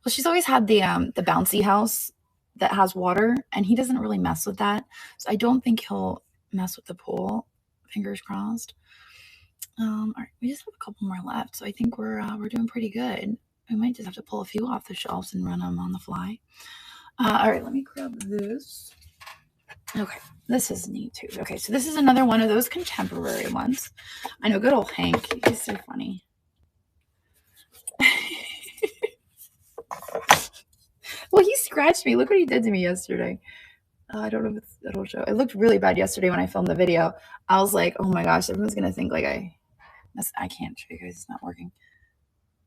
Well, she's always had the bouncy house that has water, and he doesn't really mess with that. So I don't think he'll mess with the pool. Fingers crossed. All right, we just have a couple more left, so I think we're doing pretty good. We might just have to pull a few off the shelves and run them on the fly. All right, let me grab this. Okay, this is neat too. Okay, so this is another one of those contemporary ones. I know, good old Hank. He's so funny. Well, he scratched me. Look what he did to me yesterday. I don't know if it'll show. It looked really bad yesterday when I filmed the video. I was like, oh my gosh, everyone's going to think like I can't show you guys. It's not working.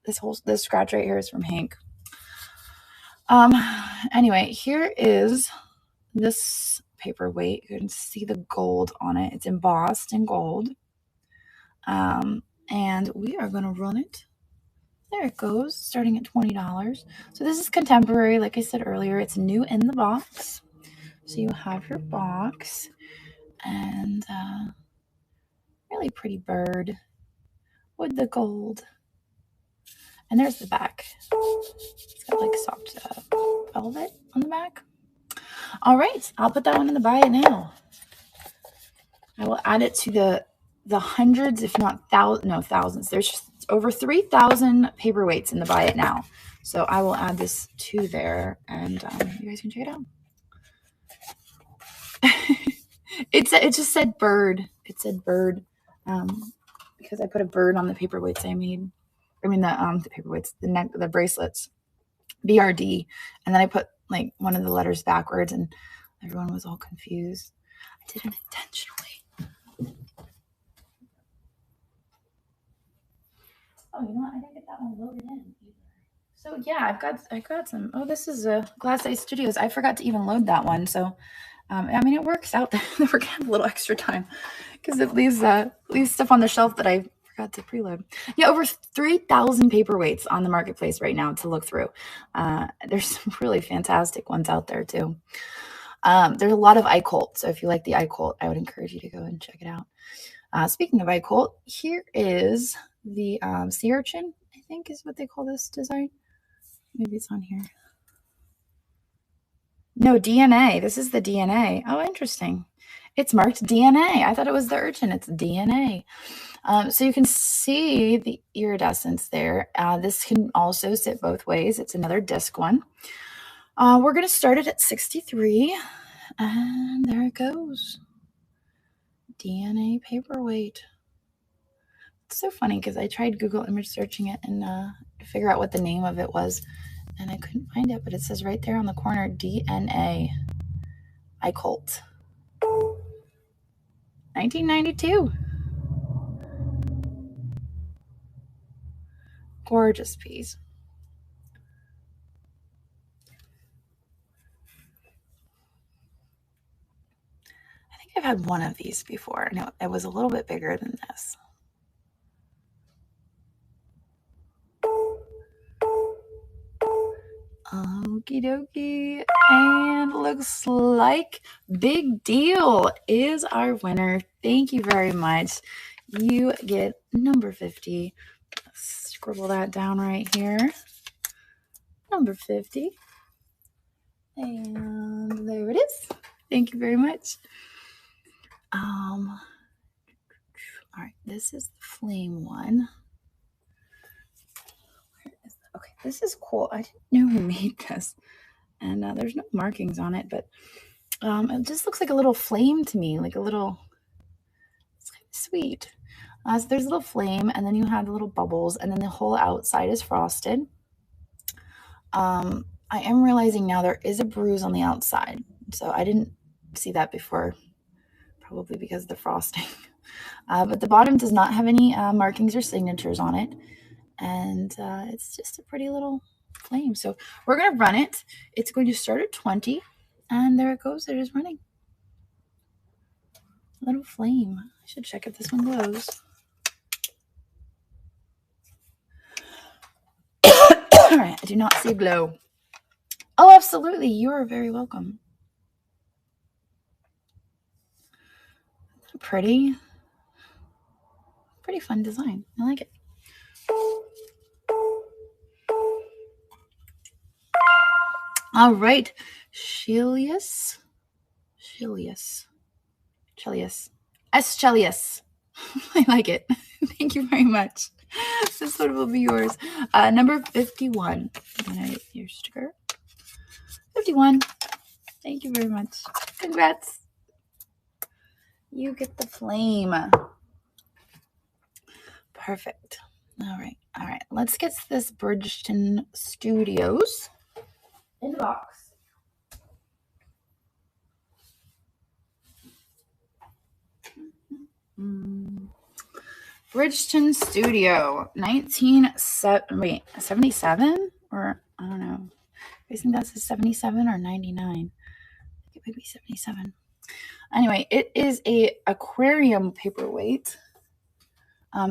This scratch right here is from Hank. Anyway, here is this paperweight. You can see the gold on it. It's embossed in gold. And we are going to run it. There it goes, starting at $20. So this is contemporary. Like I said earlier, it's new in the box. So you have your box and really pretty bird with the gold. And there's the back. It's got like soft velvet on the back. All right, I'll put that one in the buy it now. I will add it to the hundreds, if not thousands. There's just over 3,000 paperweights in the buy it now. So I will add this to there, and you guys can check it out. It just said bird. It said bird because I put a bird on the paperweights I made. I mean the paperweights, the bracelets, BRD, and then I put like one of the letters backwards, and everyone was all confused. I did it intentionally. Oh, you know what? I didn't get that one loaded in either. So yeah, I got some. Oh, this is a Glass Ice Studios. I forgot to even load that one. So, I mean, it works out that we're gonna have a little extra time because it leaves stuff on the shelf that I forgot to preload. Yeah, over 3,000 paperweights on the marketplace right now to look through. There's some really fantastic ones out there too. There's a lot of iColt. So if you like the iColt, I would encourage you to go and check it out. Speaking of iColt, here is the sea urchin, I think is what they call this design. Maybe it's on here. No, DNA. This is the DNA. Oh, interesting. It's marked DNA. I thought it was the urchin. It's DNA. So you can see the iridescence there. This can also sit both ways. It's another disc one. We're going to start it at 63. And there it goes. DNA paperweight. It's so funny because I tried Google image searching it and figure out what the name of it was, and I couldn't find it, but it says right there on the corner, DNA iColt. 1992. Gorgeous piece. I think I've had one of these before, and it was a little bit bigger than this. Okie dokie. And looks like Big Deal is our winner. Thank you very much. You get number 50. Let's scribble that down right here. Number 50. And there it is. Thank you very much. All right, this is the flame one. Okay, this is cool. I didn't know who made this. And there's no markings on it, but it just looks like a little flame to me, like a little, it's kind of sweet. So there's a little flame, and then you have the little bubbles, and then the whole outside is frosted. I am realizing now there is a bruise on the outside. So I didn't see that before, probably because of the frosting. But the bottom does not have any markings or signatures on it. And it's just a pretty little flame. So we're going to run it. It's going to start at 20. And there it goes. It is running. Little flame. I should check if this one glows. All right. I do not see a glow. Oh, absolutely. You are very welcome. Pretty fun design. I like it. All right. Chelius. I like it. Thank you very much. This one will be yours. Number 51. Your sticker. 51. Thank you very much. Congrats. You get the flame. Perfect. All right. Let's get this Bridgeton Studios in the box. Bridgeton Studio, 1977, or I don't know. I think that's a 77 or 99. It might be 77. Anyway, it is a aquarium paperweight.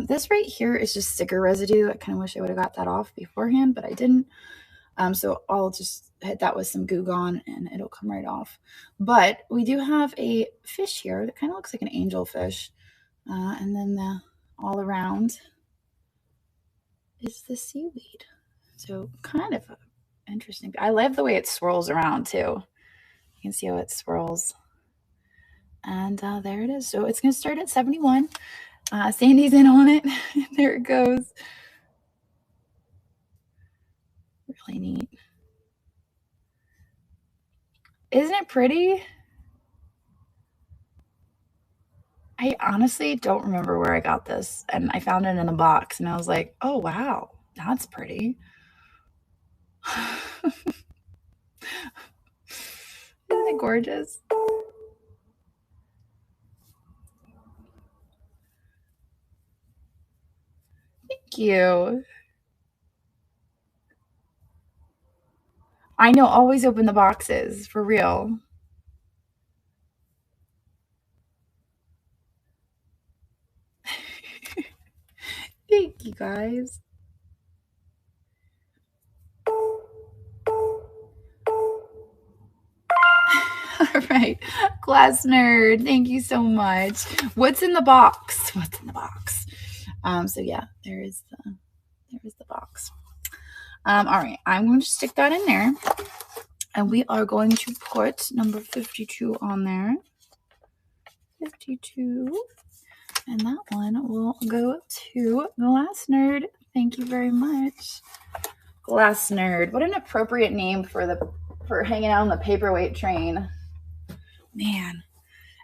This right here is just sticker residue. I kind of wish I would have got that off beforehand, but I didn't. So I'll just hit that with some Goo Gone and it'll come right off. But we do have a fish here that kind of looks like an angelfish. And then the all around is the seaweed. So kind of interesting. I love the way it swirls around too. You can see how it swirls. And there it is. So it's going to start at 71. Sandy's in on it. There it goes. Really neat. Isn't it pretty? I honestly don't remember where I got this. And I found it in a box. And I was like, oh, wow. That's pretty. Isn't it gorgeous? Thank you. I know, always open the boxes, for real. Thank you, guys. All right, Glass Nerd, thank you so much. What's in the box? So yeah, there is the box. All right, I'm going to stick that in there, and we are going to put number 52 on there. 52, and that one will go to Glass Nerd. Thank you very much, Glass Nerd. What an appropriate name for hanging out on the paperweight train. Man.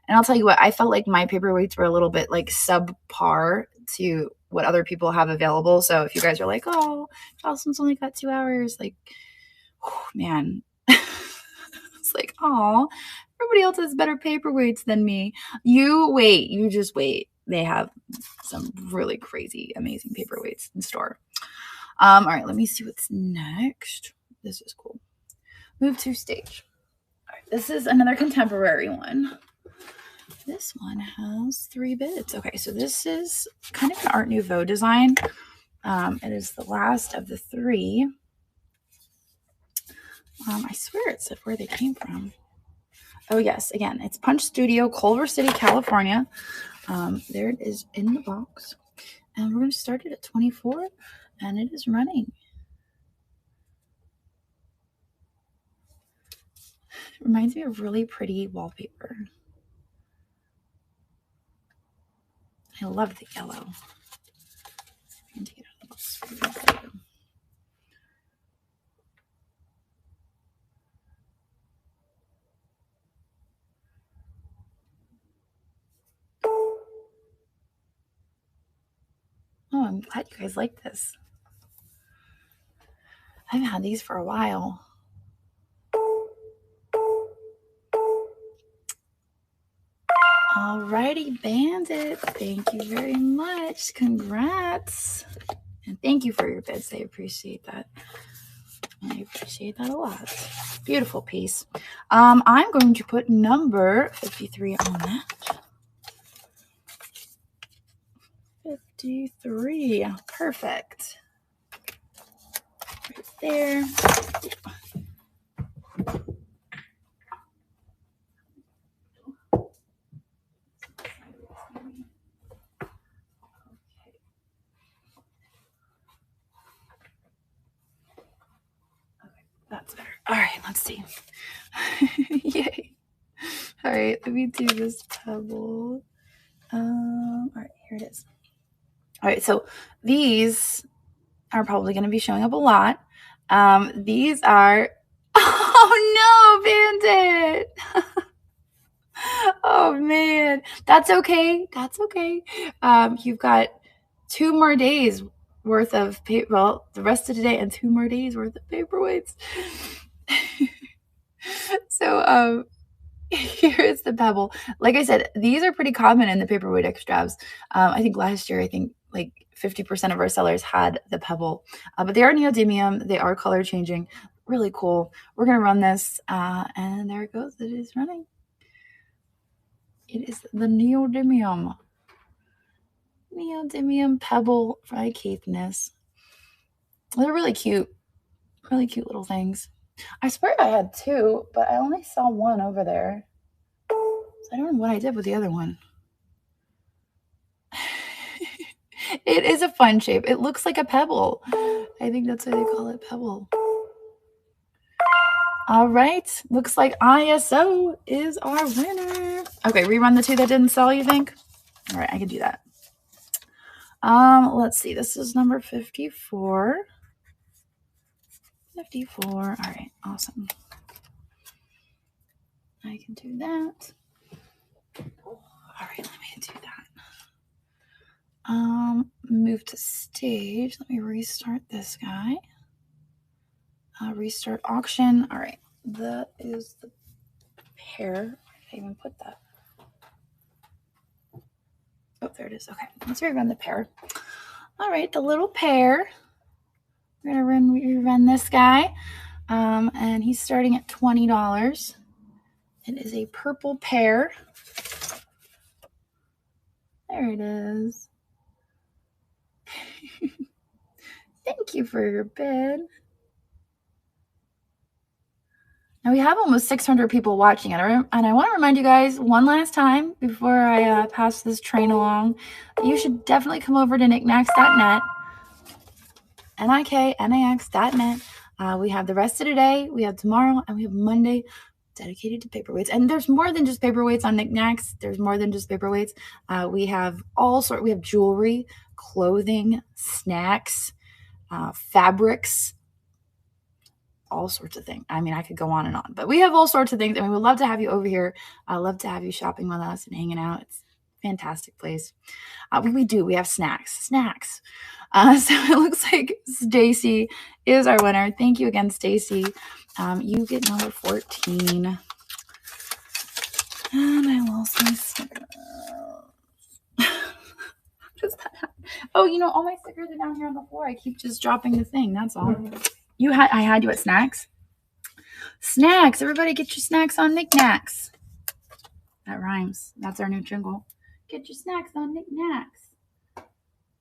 And I'll tell you what, I felt like my paperweights were a little bit like subpar to what other people have available. So if you guys are like, oh, Jocelyn's only got 2 hours, like, man, it's like, oh, everybody else has better paperweights than me. You just wait. They have some really crazy, amazing paperweights in store. All right, let me see what's next. This is cool. Move to stage. All right, this is another contemporary one. This one has 3 bids. Okay, so this is kind of an Art Nouveau design. It is the last of the 3. I swear it said where they came from. Oh, yes. Again, it's Punch Studio, Culver City, California. There it is in the box. And we're going to start it at 24, and it is running. It reminds me of really pretty wallpaper. I love the yellow. I'm going to take it out of the box. Oh, I'm glad you guys like this. I've had these for a while. Alrighty, Bandit. Thank you very much. Congrats. And thank you for your bids. I appreciate that. I appreciate that a lot. Beautiful piece. I'm going to put number 53 on that. 53. Perfect. Right there. That's better. All right, let's see. Yay. All right, let me do this pebble. All right, here it is. All right, so these are probably going to be showing up a lot. These are, oh no, Bandit. Oh man, that's okay. That's okay. You've got 2 more days worth of well, the rest of today and 2 more days worth of paperweights. So here is the pebble. Like I said, these are pretty common in the paperweight extravs. I think last year, like 50% of our sellers had the pebble, but they are neodymium. They are color changing. Really cool. We're gonna run this, and there it goes. It is running. It is the neodymium pebble by Caithness. They're really cute little things. I swear I had 2, but I only saw 1 over there. So I don't know what I did with the other one. It is a fun shape. It looks like a pebble. I think that's why they call it pebble. All right. Looks like ISO is our winner. Okay, rerun the 2 that didn't sell, you think? All right, I can do that. Let's see. This is number 54. 54. All right, awesome. I can do that. All right, let me do that. Move to stage. Let me restart this guy. Restart auction. All right, that is the pair. Where did I even put that? Oh, there it is. Okay, let's rerun the pair. All right, the little pair. We're gonna rerun this guy, and he's starting at $20. It is a purple pair. There it is. Thank you for your bid. Now we have almost 600 people watching it, and I want to remind you guys one last time before I pass this train along, that you should definitely come over to niknax.net, niknax.net. We have the rest of today, we have tomorrow, and we have Monday dedicated to paperweights. And there's more than just paperweights on Niknax. There's more than just paperweights. We have we have jewelry, clothing, snacks, fabrics, all sorts of things. I mean, I could go on and on, but we have all sorts of things, and we would love to have you over here. I love to have you shopping with us and hanging out. It's a fantastic place. We have snacks. So it looks like Stacy is our winner. Thank you again, Stacy. You get number 14. And I lost my stickers. Does that happen? Oh, all my stickers are down here on the floor. I keep just dropping the thing. That's all. I had you at snacks. Snacks. Everybody get your snacks on Niknax. That rhymes. That's our new jingle. Get your snacks on Niknax.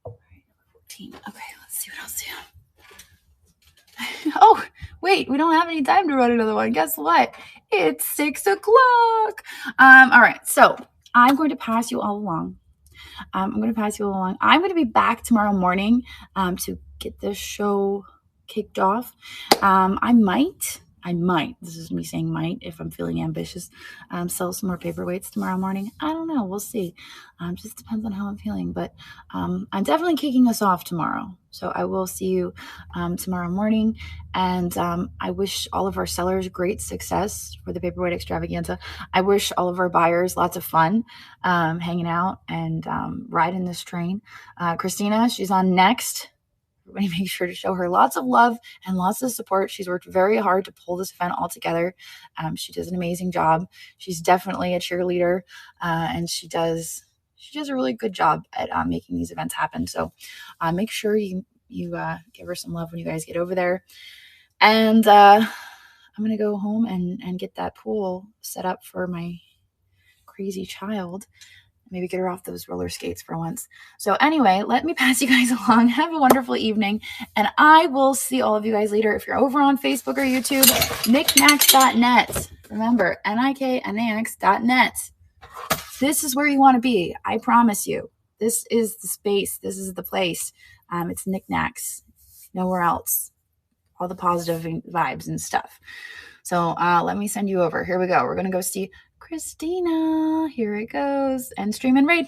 All right, number 14. Okay, let's see what else we have. Oh, wait, we don't have any time to run another one. Guess what? It's 6 o'clock. All right, so I'm going to pass you all along. I'm going to be back tomorrow morning to get this show kicked off. I might, this is me saying might, if I'm feeling ambitious, sell some more paperweights tomorrow morning. I don't know. We'll see. Just depends on how I'm feeling. But I'm definitely kicking us off tomorrow. So I will see you tomorrow morning. And I wish all of our sellers great success for the Paperweight Extravaganza. I wish all of our buyers lots of fun hanging out and riding this train. Christina, she's on next. Everybody make sure to show her lots of love and lots of support. She's worked very hard to pull this event all together. She does an amazing job. She's definitely a cheerleader, and she does a really good job at making these events happen. So make sure you give her some love when you guys get over there. And I'm going to go home and get that pool set up for my crazy child. Maybe get her off those roller skates for once. So anyway, let me pass you guys along. Have a wonderful evening. And I will see all of you guys later. If you're over on Facebook or YouTube, niknax.net. Remember, niknax.net. This is where you want to be. I promise you. This is the space. This is the place. It's Niknax. Nowhere else. all the positive vibes and stuff. So let me send you over. Here we go. We're going to go see Christina. Here it goes. End stream and raid.